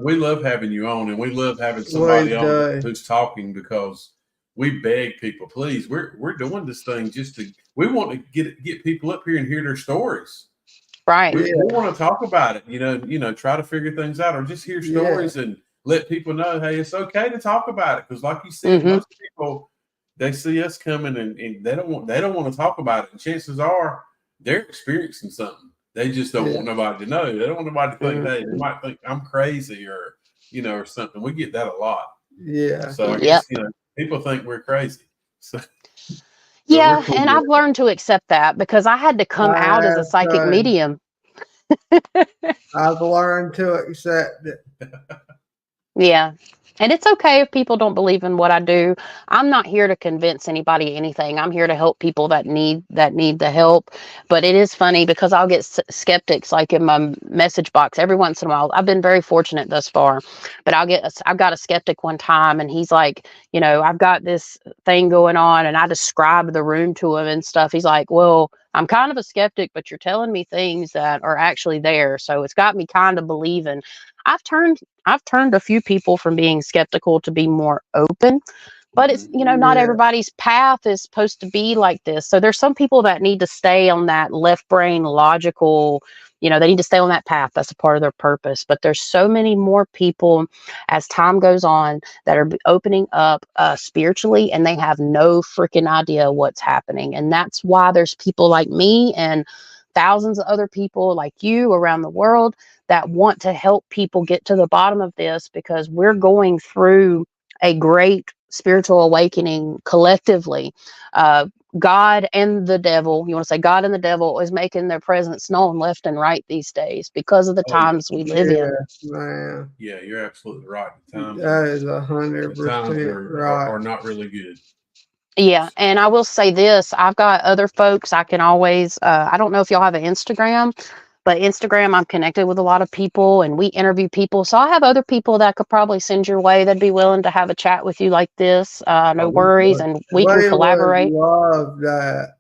we love having you on, and we love having somebody on who's talking, because we beg people, please, we're doing this thing we want to get people up here and hear their stories. Right. We want to talk about it, try to figure things out, or just hear stories and let people know, hey, it's okay to talk about it. Because like you said, most people, they see us coming and they don't want to talk about it. And chances are they're experiencing something. They just don't want nobody to know. They don't want nobody to think they might think I'm crazy or something. We get that a lot. Yeah. So I guess, people think we're crazy. So yeah, cool, and I've learned to accept that, because I had to come out as a psychic medium. I've learned to accept it. Yeah. And it's okay if people don't believe in what I do. I'm not here to convince anybody anything. I'm here to help people that need the help. But it is funny, because I'll get skeptics like in my message box every once in a while. I've been very fortunate thus far, but I've got a skeptic one time, and he's like, I've got this thing going on, and I describe the room to him and stuff. He's like, well, I'm kind of a skeptic, but you're telling me things that are actually there. So it's got me kind of believing. I've turned a few people from being skeptical to be more open, but it's, not everybody's path is supposed to be like this. So there's some people that need to stay on that left brain logical, they need to stay on that path. That's a part of their purpose. But there's so many more people as time goes on that are opening up spiritually, and they have no freaking idea what's happening. And that's why there's people like me and thousands of other people like you around the world that want to help people get to the bottom of this, because we're going through a great spiritual awakening collectively. God and the devil, you want to say God and the devil, is making their presence known left and right these days because of the times we live in. Man. Yeah, you're absolutely right. The times that is 100% right. Are not really good. Yeah, and I will say this, I've got other folks I can always, I don't know if y'all have an Instagram, but Instagram, I'm connected with a lot of people, and we interview people. So I have other people that could probably send your way that'd be willing to have a chat with you like this. No worries, and we can collaborate. Love that.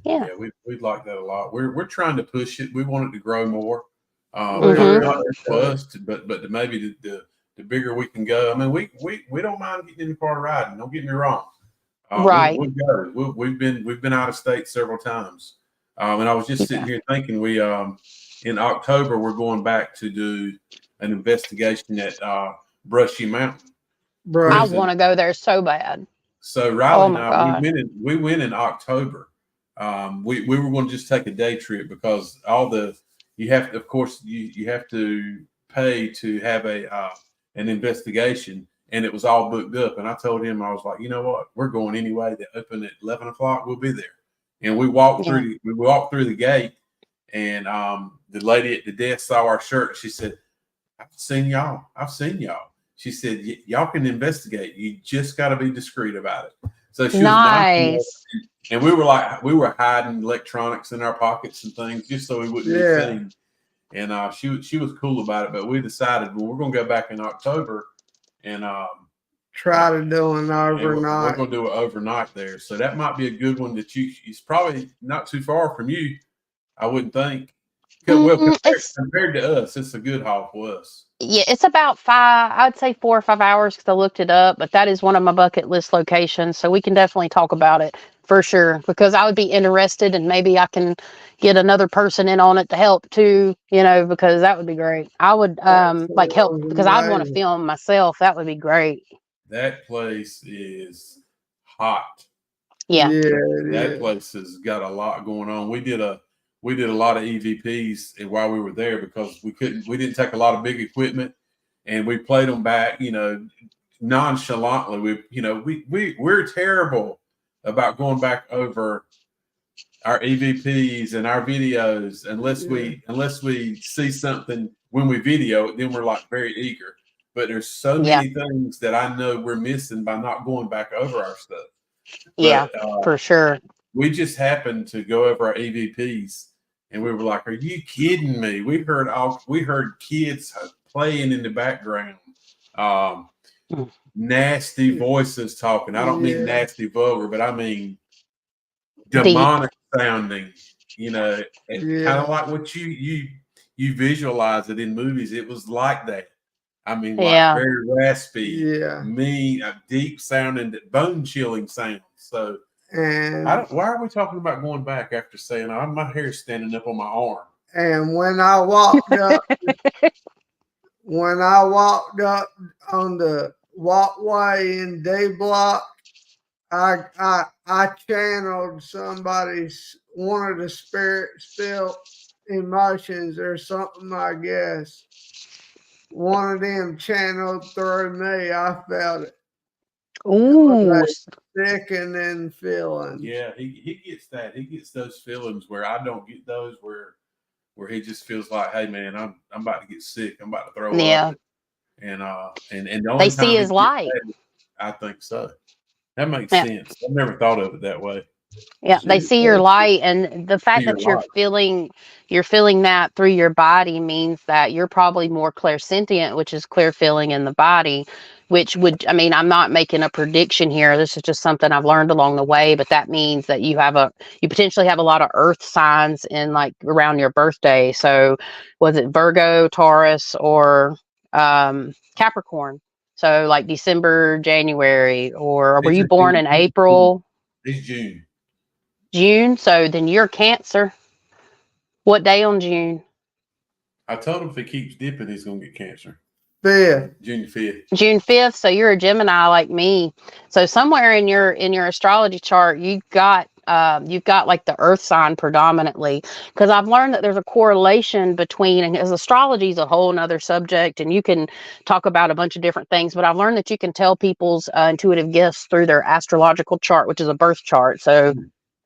Yeah, we'd like that a lot. We're trying to push it. We want it to grow more. Not just for us, but maybe the bigger we can go. I mean, we don't mind getting in the car riding. Don't get me wrong. Right. We'll go. We've been out of state several times. And I was just sitting here thinking, we in October we're going back to do an investigation at Brushy Mountain. I want to go there so bad. So Riley and I, we went in October. We were going to just take a day trip, because you have to pay to have an investigation, and it was all booked up. And I told him, I was like, you know what, we're going anyway. They open at 11 o'clock. We'll be there. And we walked through the gate, and the lady at the desk saw our shirt. She said, I've seen y'all. She said, y'all can investigate. You just got to be discreet about it. So she was nice. And we were hiding electronics in our pockets and things just so we wouldn't be seen. And she was cool about it. But we decided, well, we're going to go back in October and try to do an overnight. We're going to do it overnight there. So that might be a good one that it's probably not too far from you, I wouldn't think. Well, compared to us, it's a good haul for us. Yeah, it's about I'd say 4 or 5 hours, because I looked it up, but that is one of my bucket list locations. So we can definitely talk about it for sure, because I would be interested, and maybe I can get another person in on it to help too, because that would be great. I would help, because I'd want to film myself. That would be great. That place is hot. Yeah. That place has got a lot going on. We did a lot of EVPs while we were there because we didn't take a lot of big equipment, and we played them back, nonchalantly. We're terrible about going back over our EVPs and our videos unless we see something when we video it, then we're like very eager. But there's so many things that I know we're missing by not going back over our stuff. Yeah, But, for sure. We just happened to go over our EVPs, and we were like, "Are you kidding me?" We heard kids playing in the background, nasty voices talking. I don't mean nasty vulgar, but I mean demonic sounding. Kind of like what you visualize it in movies. It was like that. I mean, like very raspy, mean, deep sounding, bone chilling sounds. So. And why are we talking about going back after saying my hair's standing up on my arm? And when I walked up, on the walkway in D Block, I channeled one of the spirits felt emotions or something, I guess. One of them channeled through me. I felt it. Ooh. Sickening feeling. Yeah, he gets that. He gets those feelings where I don't get those where he just feels like, hey man, I'm about to get sick. I'm about to throw up. And the only they see his light. I think so. That makes sense. I've never thought of it that way. Yeah, they see your light, and the fact that you're feeling that through your body means that you're probably more clairsentient, which is clear feeling in the body, which would, I mean, I'm not making a prediction here. This is just something I've learned along the way, but that means that you potentially have a lot of earth signs in like around your birthday. So was it Virgo, Taurus, or Capricorn? So like December, January, or were you born in April? It's June. June, so then you're Cancer. What day on June? I told him if he keeps dipping, he's gonna get cancer. 5th. June 5th. June 5th. So you're a Gemini like me. So somewhere in your astrology chart, you've got like the Earth sign predominantly. Because I've learned that there's a correlation between, and as astrology is a whole nother subject, and you can talk about a bunch of different things. But I've learned that you can tell people's intuitive gifts through their astrological chart, which is a birth chart. So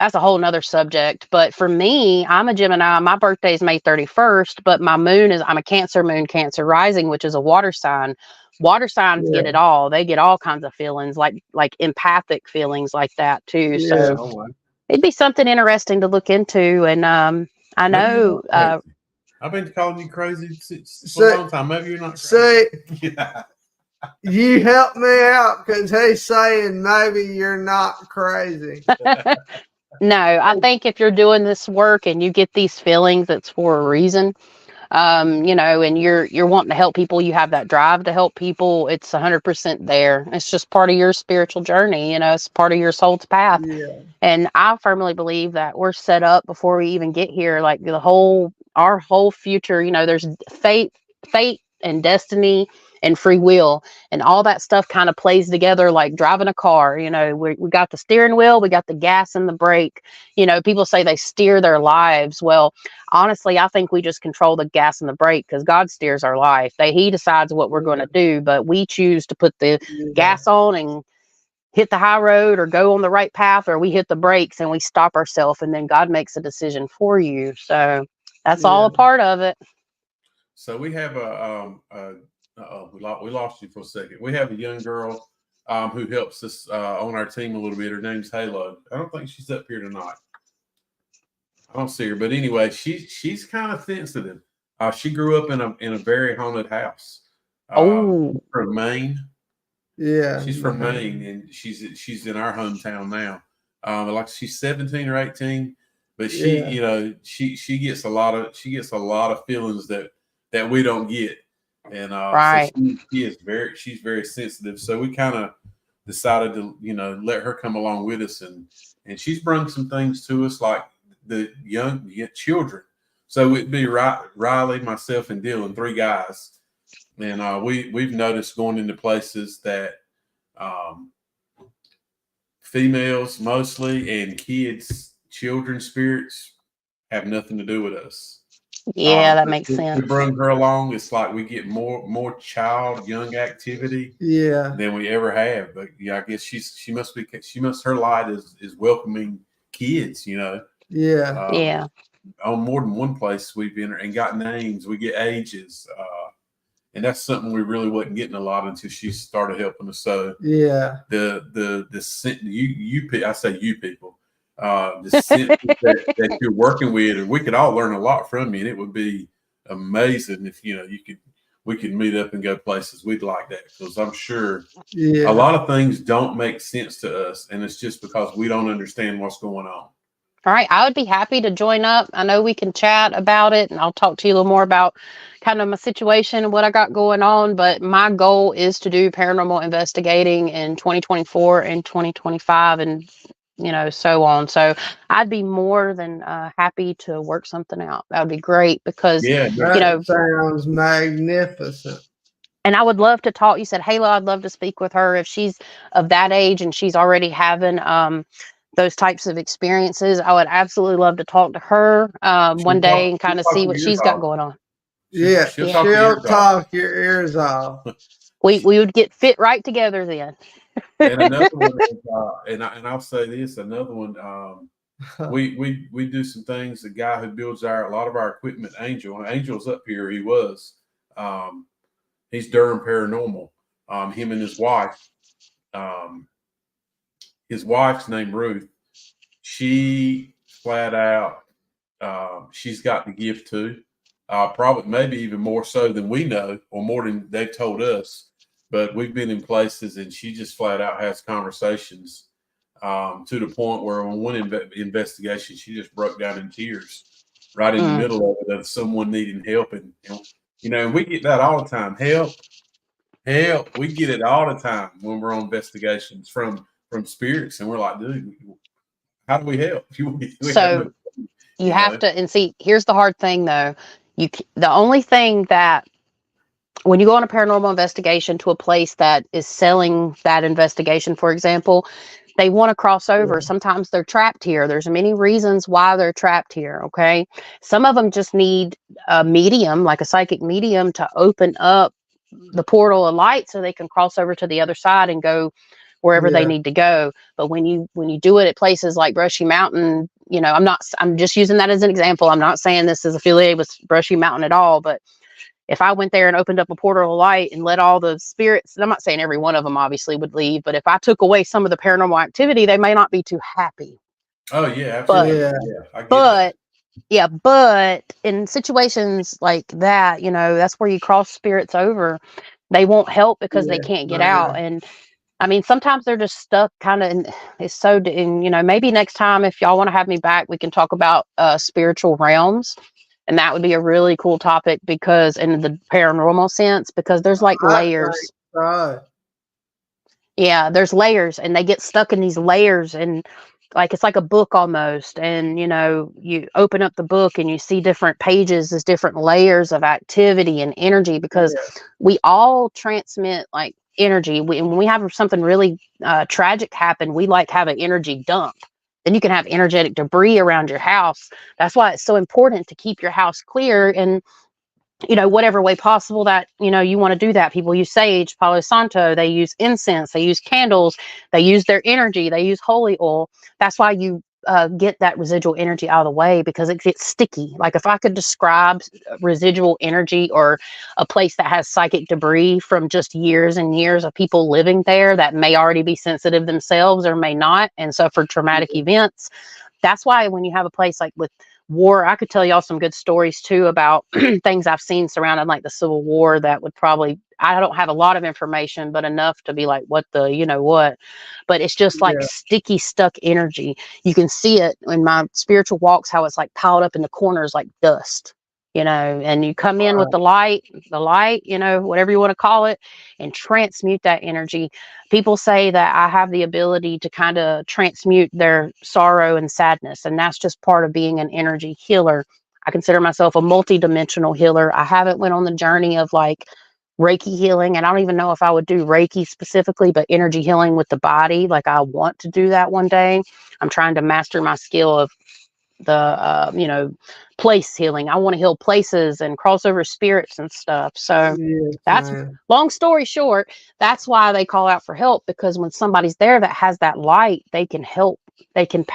that's a whole nother subject. But for me, I'm a Gemini. My birthday is May 31st, but my moon I'm a Cancer moon, Cancer rising, which is a water sign. Water signs get it all. They get all kinds of feelings, like empathic feelings like that too. So it'd be something interesting to look into. And I know I've been calling you crazy for a long time. Maybe you're not crazy. You help me out because he's saying maybe you're not crazy. No, I think if you're doing this work and you get these feelings, it's for a reason. And you're wanting to help people. You have that drive to help people. It's 100% there. It's just part of your spiritual journey. It's part of your soul's path. Yeah. And I firmly believe that we're set up before we even get here. Like our whole future. There's fate and destiny and free will, and all that stuff kind of plays together like driving a car. We got the steering wheel, we got the gas and the brake. People say they steer their lives. Well, honestly, I think we just control the gas and the brake because God steers our life. He decides what we're going to do, but we choose to put the gas on and hit the high road or go on the right path, or we hit the brakes and we stop ourselves, and then God makes a decision for you. So that's all a part of it. So we have we lost you for a second. We have a young girl who helps us on our team a little bit. Her name's Halo. I don't think she's up here tonight. I don't see her, but anyway, she's kind of sensitive. She grew up in a very haunted house. From Maine. Yeah, she's from Maine, and she's in our hometown now. Like she's 17 or 18, but she gets a lot of feelings that we don't get, and right. So she's very sensitive. So we kind of decided to let her come along with us, and she's brought some things to us like the young children. So it'd be Riley, myself, and Dylan, 3 guys. And we've noticed going into places that females mostly, and kids, children spirits have nothing to do with us. Yeah, that But makes to sense. bring her along, it's like we get more child young activity Yeah. than we ever have. But yeah, I guess her light is welcoming kids. Yeah. Yeah. On more than one place we've been and got names. We get ages. And that's something we really wasn't getting a lot until she started helping us. So Yeah. I say you people, the sense that you're working with, and we could all learn a lot from you, and it would be amazing if we could meet up and go places. We'd like that because I'm sure Yeah. a lot of things don't make sense to us, and it's just because we don't understand what's going on. All right, I would be happy to join up. I know we can chat about it, and I'll talk to you a little more about kind of my situation and what I got going on. But my goal is to do paranormal investigating in 2024 and 2025, and so on. So I'd be more than happy to work something out. That would be great because Yeah, That sounds magnificent. and I would love to talk. You said Halo. I'd love to speak with her if she's of that age and she's already having those types of experiences. I would absolutely love to talk to her one day and kind of see what she's got going on. Yeah. She'll She'll talk talk your ears off. We would get fit right together then. And another one, is, and I'll say this: another one. We do some things. The guy who builds a lot of our equipment, Angel's up here. He was. He's Durham Paranormal. Him and his wife. His wife's named Ruth. She flat out. She's got the gift too. Probably maybe even more so than we know, or more than they've told us. But we've been in places, and she just flat out has conversations to the point where on one investigation, she just broke down in tears right in the middle of it, of someone needing help. And we get that all the time. Help. We get it all the time when we're on investigations from spirits, and we're like, dude, how do we help? You have to, and see, here's the hard thing though. The only thing that when you go on a paranormal investigation to a place that is selling that investigation, for example, they want to cross over. Sometimes they're trapped here. There's many reasons why they're trapped here. Okay. Some of them just need a medium, like a psychic medium, to open up the portal of light so they can cross over to the other side and go wherever they need to go. But when you do it at places like Brushy Mountain, I'm just using that as an example. I'm not saying this is affiliated with Brushy Mountain at all, but if I went there and opened up a portal of light and let all the spirits, I'm not saying every one of them obviously would leave, but if I took away some of the paranormal activity, they may not be too happy. Oh yeah, absolutely. I get that. Yeah, but in situations like that, that's where you cross spirits over. They won't help because they can't get out. And I mean, sometimes they're just stuck kind of in, maybe next time if y'all want to have me back, we can talk about spiritual realms. And that would be a really cool topic because in the paranormal sense, because there's like layers. Yeah, there's layers and they get stuck in these layers and like it's like a book almost. And you open up the book and you see different pages as different layers of activity and energy because we all transmit like energy. When we have something really tragic happen, we like have an energy dump. Then you can have energetic debris around your house. That's why it's so important to keep your house clear and whatever way possible that you want to do that. People use sage, Palo Santo, they use incense, they use candles, they use their energy, they use holy oil. That's why you get that residual energy out of the way because it gets sticky. Like if I could describe residual energy or a place that has psychic debris from just years and years of people living there that may already be sensitive themselves or may not, and so for traumatic events, that's why when you have a place like with war, I could tell y'all some good stories too about things I've seen surrounding like the Civil War that would probably, I don't have a lot of information, but enough to be like, what the, what, but it's just like sticky, stuck energy. You can see it in my spiritual walks, how it's like piled up in the corners like dust. And you come in with the light, whatever you want to call it, and transmute that energy. People say that I have the ability to kind of transmute their sorrow and sadness. And that's just part of being an energy healer. I consider myself a multidimensional healer. I haven't went on the journey of like Reiki healing. And I don't even know if I would do Reiki specifically, but energy healing with the body. Like I want to do that one day. I'm trying to master my skill of the place healing. I want to heal places and cross over spirits and stuff. So Yes, that's, ma'am. long story short, that's why they call out for help, because when somebody's there that has that light, they can help. They can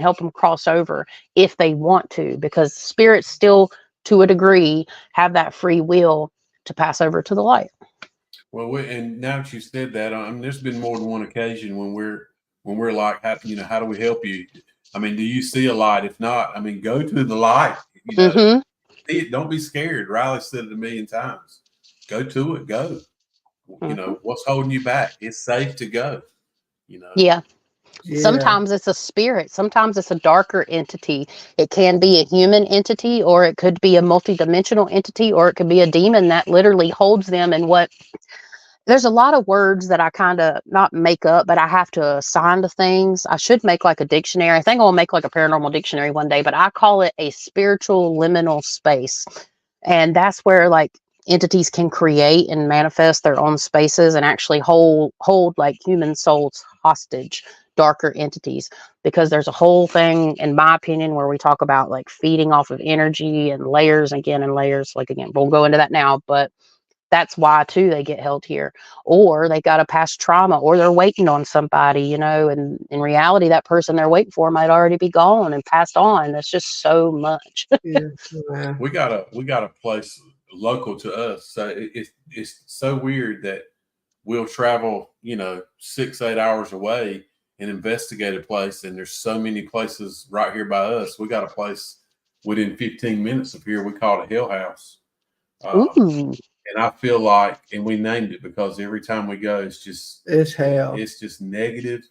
help them cross over if they want to, because spirits still, to a degree, have that free will to pass over to the light. Well, and now that you said that, I mean, there's been more than one occasion when we're like, how do we help you? I mean, do you see a light? If not, I mean, go to the light. Mm-hmm. Don't be scared. Riley said it a million times. Go to it. Go. Mm-hmm. What's holding you back? It's safe to go. Yeah. Yeah. Sometimes it's a spirit. Sometimes it's a darker entity. It can be a human entity, or it could be a multidimensional entity, or it could be a demon that literally holds them in what. There's a lot of words that I kind of not make up, but I have to assign to things. I should make like a dictionary. I think I'll make like a paranormal dictionary one day, but I call it a spiritual liminal space. And that's where like entities can create and manifest their own spaces and actually hold like human souls hostage, darker entities, because there's a whole thing, in my opinion, where we talk about like feeding off of energy and layers again and layers. Like again, we'll go into that now, but that's why too they get held here, or they got a past trauma, or they're waiting on somebody, and in reality that person they're waiting for might already be gone and passed on. That's just so much. Yes, ma'am. We got a place local to us, so it's so weird that we'll travel 6-8 hours away and investigate a place, and there's so many places right here by us. We got a place within 15 minutes of here. We call it Hell House. Ooh. And I feel like, and we named it because every time we go, it's hell. It's just negative.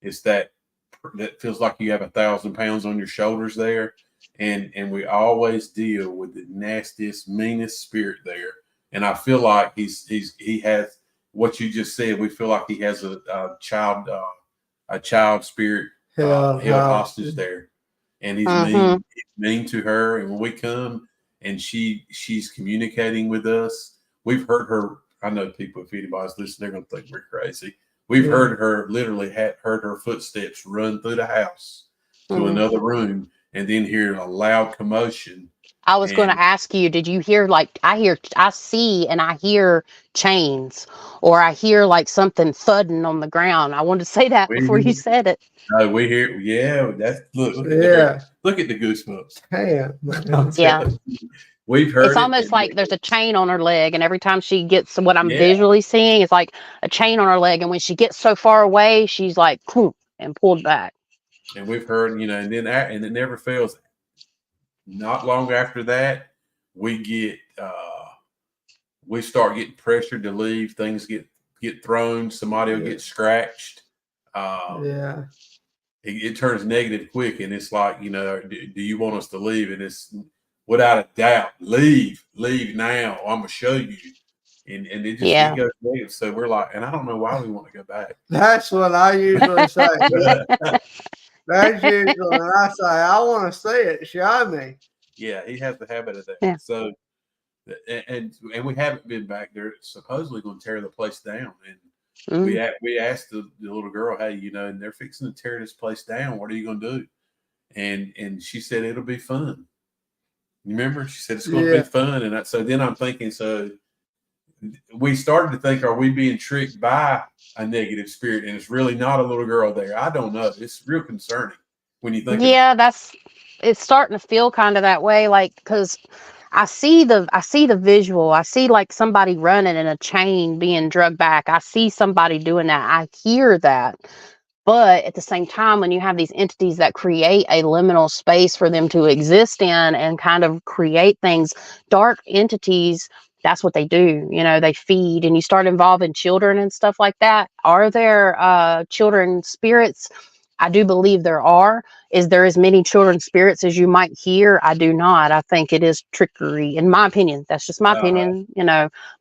It's that feels like you have 1,000 pounds on your shoulders there, and we always deal with the nastiest, meanest spirit there. And I feel like he has what you just said. We feel like he has a child spirit held hostage there, and he's mean to her. And when we come and she's communicating with us, we've heard her. I know people, if anybody's listening, they're going to think we're crazy. We've heard her heard her footsteps run through the house to another room, and then hear a loud commotion. I was going to ask you, did you hear, like, I see and I hear chains, or I hear like something thudding on the ground. I wanted to say that before you said it. No, we hear, that's look at the goosebumps. Yeah. We've heard it's almost like there's a chain on her leg, and every time she gets what I'm visually seeing, it's like a chain on her leg, and when she gets so far away, she's like and pulled back. And we've heard, and it never fails. Not long after that, we start getting pressured to leave. Things get thrown. Somebody will get scratched. It turns negative quick, and it's like, do you want us to leave? And it's without a doubt, leave now. I'm gonna show you. And it just it goes negative. So we're like, and I don't know why we want to go back. That's what I usually say. That's usually when I say, I want to see it. Show me. Yeah, he has the habit of that. Yeah. So, and we haven't been back there. Supposedly going to tear the place down, and we asked the little girl, hey, and they're fixing to tear this place down. What are you going to do? And she said it'll be fun. You remember? She said it's going to be fun, and so then I'm thinking, so we started to think, are we being tricked by a negative spirit, and it's really not a little girl there? I don't know. It's real concerning when you think. It's starting to feel kind of that way, like, because I see the visual. I see like somebody running in a chain being dragged back. I see somebody doing that. I hear that. But at the same time, when you have these entities that create a liminal space for them to exist in and kind of create things, dark entities, that's what they do. They feed, and you start involving children and stuff like that. Are there children spirits? I do believe there are. Is there as many children spirits as you might hear? I do not. I think it is trickery, in my opinion. That's just my opinion,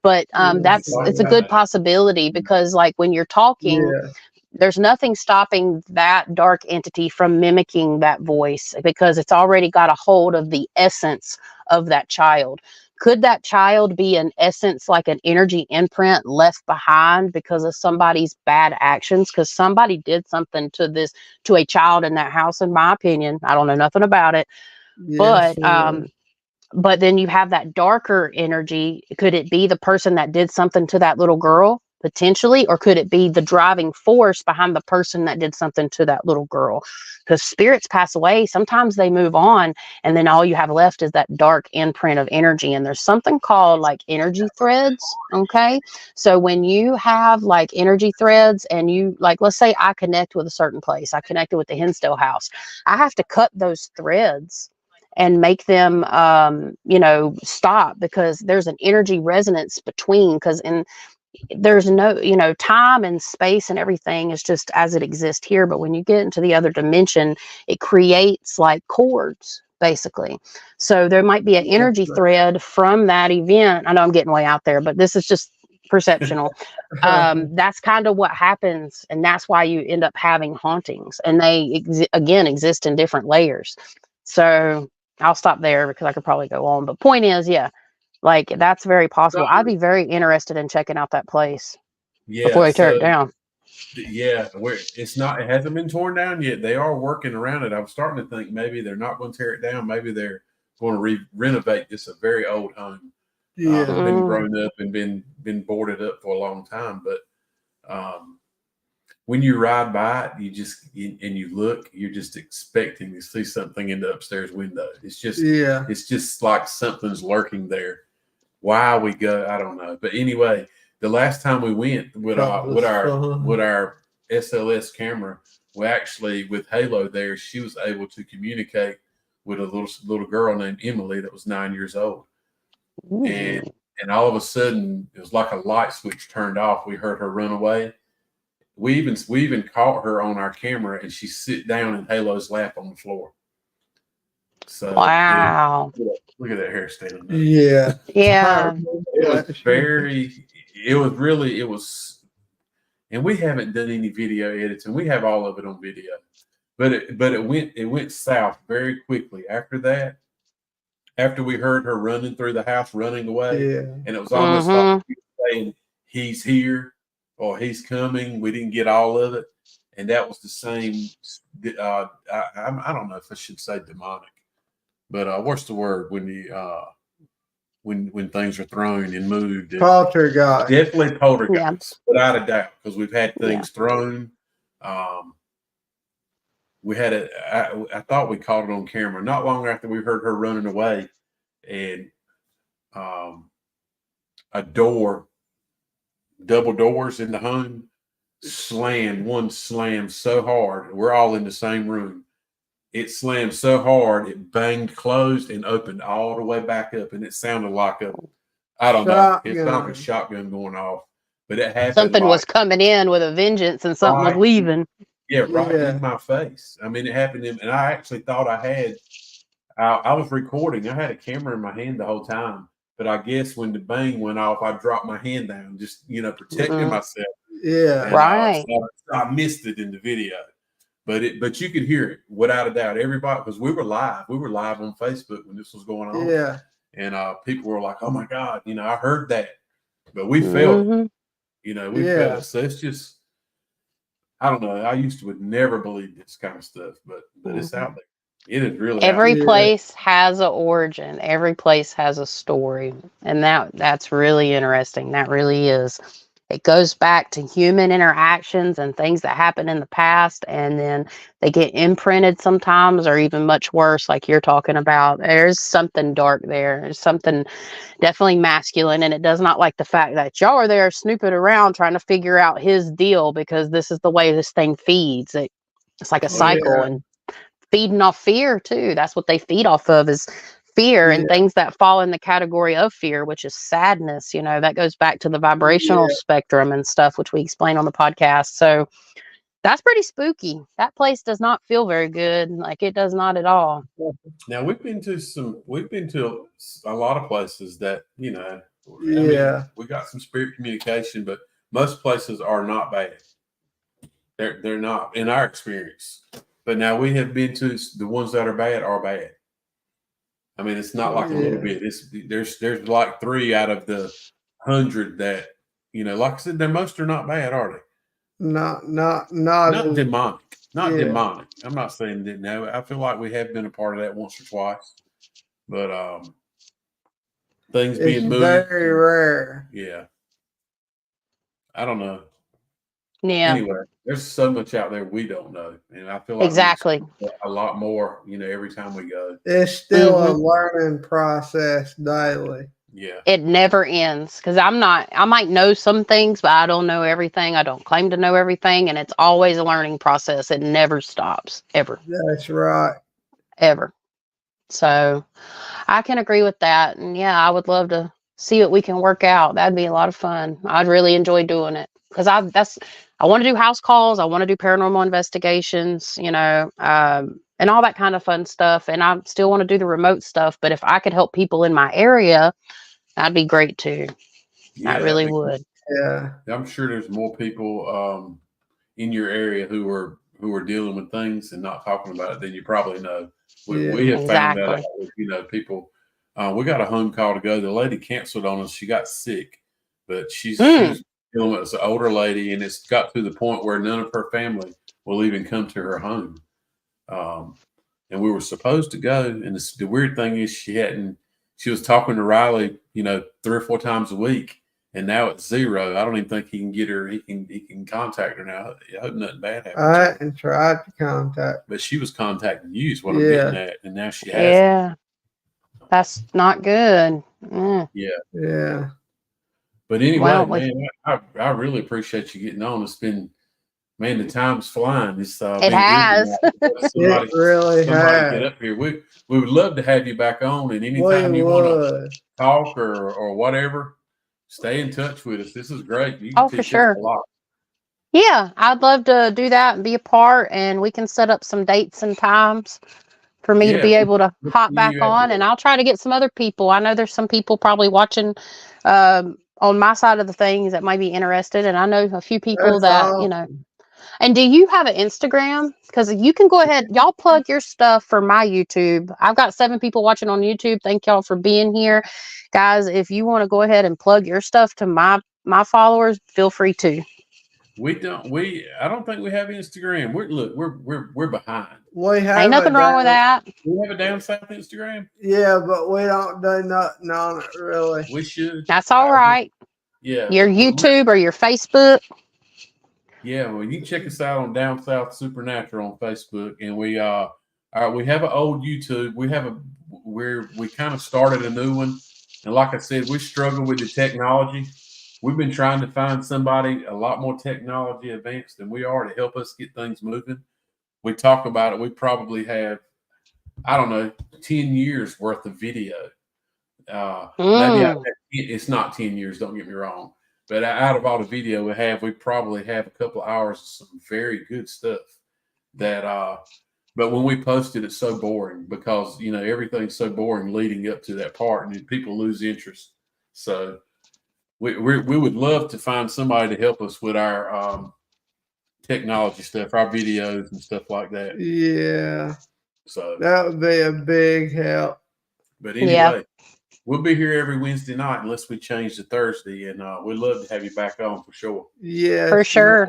But it's a good possibility, because like when you're talking, there's nothing stopping that dark entity from mimicking that voice, because it's already got a hold of the essence of that child. Could that child be in essence like an energy imprint left behind because of somebody's bad actions? Because somebody did something to a child in that house, in my opinion. I don't know nothing about it. Yes, But sir. but then you have that darker energy. Could it be the person that did something to that little girl potentially, or could it be the driving force behind the person that did something to that little girl? Because spirits pass away, sometimes they move on, and then all you have left is that dark imprint of energy. And there's something called like energy threads. Okay, so when you have like energy threads, and you, like, let's say I connect with a certain place, I connected with the Hinsdale house, I have to cut those threads and make them stop, because there's an energy resonance between, because in there's no, time and space and everything is just as it exists here, but when you get into the other dimension, it creates like cords basically. So there might be an Yes, energy sir. thread from that event. I know I'm getting way out there, but this is just perceptional. That's kind of what happens, and that's why you end up having hauntings, and they again exist in different layers. So I'll stop there because I could probably go on, but point is, yeah, like that's very possible. I'd be very interested in checking out that place before Yeah. they tear it So down. yeah, it hasn't been torn down yet. They are working around it. I'm starting to think maybe they're not going to tear it down. Maybe they're going to renovate this a very old home. Yeah. It's been Mm, grown up and been boarded up for a long time. But when you ride by it, and you look, you're just expecting to see something in the upstairs window. Yeah. It's just like something's lurking there. Why we go, I don't know. But anyway, the last time we went with That was fun. our SLS camera, we actually, with Halo there, she was able to communicate with a little girl named Emily that was 9 years old. ooh. And all of a sudden it was like a light switch turned off. We heard her run away. We even caught her on our camera, and she sit down in Halo's lap on the floor. So Wow. look at that hair standing up. Yeah. I Yeah. remember It was that. it was, and we haven't done any video editing. We have all of it on video, but it went south very quickly after that. After we heard her running through the house, running away, Yeah. and it was almost like Mm-hmm. she was saying, "He's here," or "He's coming." We didn't get all of it, and that was the same. I don't know if I should say demonic, but what's the word when you when things are thrown and moved? Poltergeist. Definitely Yeah. poltergeist, without a doubt, because we've had Yeah. things thrown. We had I thought we caught it on camera not long after we heard her running away, and a door, double doors in the home, slammed so hard. We're all in the same room. It slammed so hard, it banged closed and opened all the way back up, and it sounded like I don't know, it's not like a Shotgun. shotgun going off, but it happened Something was like coming in with a vengeance and something was right, leaving. yeah, right Yeah. in my face. I mean, it happened, and I actually thought I was recording. I had a camera in my hand the whole time, but I guess when the bang went off, I dropped my hand down, just protecting Mm-hmm. myself, Yeah. and Right. so I missed it in the video. But you could hear it without a doubt. Everybody, because we were live on Facebook when this was going on, Yeah. and people were like, "Oh my God, I heard that," but we felt Mm-hmm. it. We felt Yeah. it. So it's just, I don't know. I used to would never believe this kind of stuff, but it's Mm-hmm. out there. It is really out Every there. Yeah. place has an origin. Every place has a story, and that's really interesting. That really is. It goes back to human interactions and things that happen in the past, and then they get imprinted sometimes, or even much worse, like you're talking about. There's something dark there. There's something definitely masculine, and it does not like the fact that y'all are there snooping around trying to figure out his deal, because this is the way this thing feeds. It's like a Oh yeah. cycle, and feeding off fear too. That's what they feed off of, is fear and Yeah. things that fall in the category of fear, which is sadness. That goes back to the vibrational Yeah. spectrum and stuff, which we explain on the podcast. So that's pretty spooky. That place does not feel very good. Like, it does not at all. Now we've been to a lot of places that I mean, Yeah. we got some spirit communication, but most places are not bad. They're not in our experience. But now we have been to the ones that are bad are bad. I mean, it's not like a little bit. There's like 3 out of the 100 that, like I said, most are not bad, are they? Not Demonic. Not demonic. I'm not saying that. No, I feel like we have been a part of that once or twice, but things being moved. Very rare. Yeah. I don't know. Yeah. Anyway, there's so much out there we don't know, and I feel like Exactly. we a lot more. Every time we go. It's still a learning process daily. Yeah. It never ends because I might know some things, but I don't know everything. I don't claim to know everything. And it's always a learning process. It never stops, ever. That's right. Ever. So I can agree with that. And yeah, I would love to see what we can work out. That'd be a lot of fun. I'd really enjoy doing it because I want to do house calls. I want to do paranormal investigations, and all that kind of fun stuff. And I still want to do the remote stuff. But if I could help people in my area, that'd be great too. Yeah, I really would. Yeah. I'm sure there's more people in your area who are dealing with things and not talking about it than you probably know. We have found that out with, people. We got a home call to go. The lady canceled on us. She got sick, but she was dealing with an older lady, and it's got to the point where none of her family will even come to her home. And we were supposed to go, and the weird thing is she was talking to Riley, 3 or 4 times a week, and now it's 0. I don't even think he can get her. He can contact her now. I hope nothing bad happens. I hadn't tried to contact, but she was contacting you. Is what I'm getting at, and now she has. Yeah, that's not good. Yeah. But anyway, man, I really appreciate you getting on. It's been, man, the time's flying. It's it has. It really has. Get up here. We would love to have you back on, and anytime you want to talk or whatever, stay in touch with us. This is great. You can for sure. A lot. Yeah, I'd love to do that and be a part, and we can set up some dates and times for me to be able to hop back on, and I'll try to get some other people. I know there's some people probably watching on my side of the things that might be interested, and I know a few people And do you have an Instagram? Because you can go ahead, y'all plug your stuff for my YouTube. I've got 7 people watching on YouTube. Thank y'all for being here. Guys, if you want to go ahead and plug your stuff to my followers, feel free to. I don't think we have Instagram. We're behind. Ain't nothing wrong with that. We have a down south Instagram. Yeah, but we don't do nothing on it really. We should. That's all right. Yeah. Your YouTube or your Facebook. Yeah, well, you can check us out on Down South Supernatural on Facebook, and we have an old YouTube. We kind of started a new one, and like I said, we struggle with the technology. We've been trying to find somebody a lot more technology advanced than we are to help us get things moving. We talk about it. We probably have, 10 years worth of video. Maybe it's not 10 years. Don't get me wrong. But out of all the video we probably have a couple of hours of some very good stuff that, but when we post it, it's so boring because, everything's so boring leading up to that part and people lose interest. So we would love to find somebody to help us with our technology stuff, our videos and stuff like that. Yeah. So that would be a big help. But anyway, we'll be here every Wednesday night unless we change to Thursday, and we'd love to have you back on for sure. Yeah, for sure.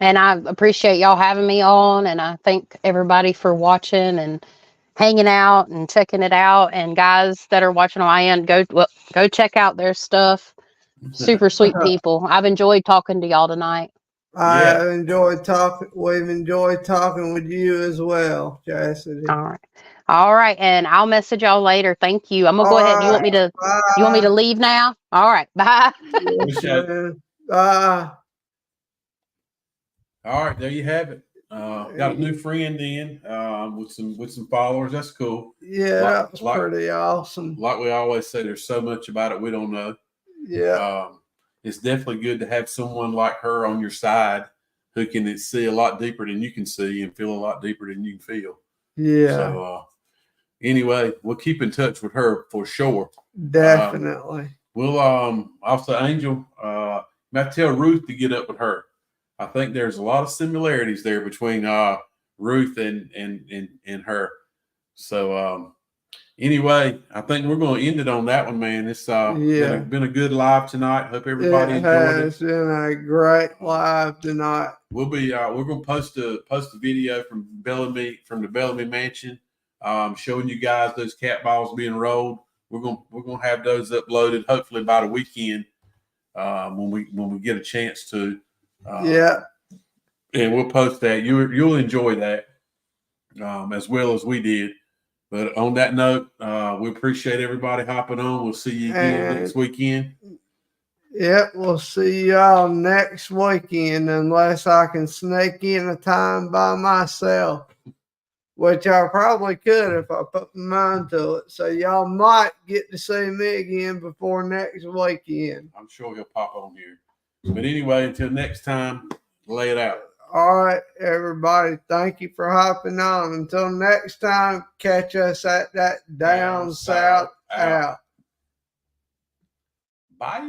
And I appreciate y'all having me on, and I thank everybody for watching and hanging out and checking it out. And guys that are watching on my end, go check out their stuff. Super sweet people. I've enjoyed talking to y'all tonight. We've enjoyed talking with you as well, Chasity. All right. And I'll message y'all later. Thank you. I'm gonna go ahead. You want me to leave now? All right. Bye. Bye. All right, there you have it. Got a new friend in with some followers. That's cool. Yeah, that was pretty awesome. Like we always say, there's so much about it we don't know. Yeah. It's definitely good to have someone like her on your side who can see a lot deeper than you can see and feel a lot deeper than you can feel. Yeah. So anyway, we'll keep in touch with her for sure. Definitely. We'll also Angel, might tell Ruth to get up with her. I think there's a lot of similarities there between Ruth and her. So Anyway, I think we're going to end it on that one, man. It's been a good live tonight. Hope everybody enjoyed it. It's been a great live tonight. We're going to post a video from the Bellamy Mansion, showing you guys those cat balls being rolled. We're gonna have those uploaded hopefully by the weekend, when we get a chance to. And we'll post that. You'll enjoy that, as well as we did. But on that note, we appreciate everybody hopping on. We'll see you again next weekend. Yep, we'll see y'all next weekend, unless I can sneak in a time by myself, which I probably could if I put my mind to it. So y'all might get to see me again before next weekend. I'm sure he'll pop on here. But anyway, until next time, lay it out. All right, everybody. Thank you for hopping on. Until next time, catch us at that Down South out. Bye.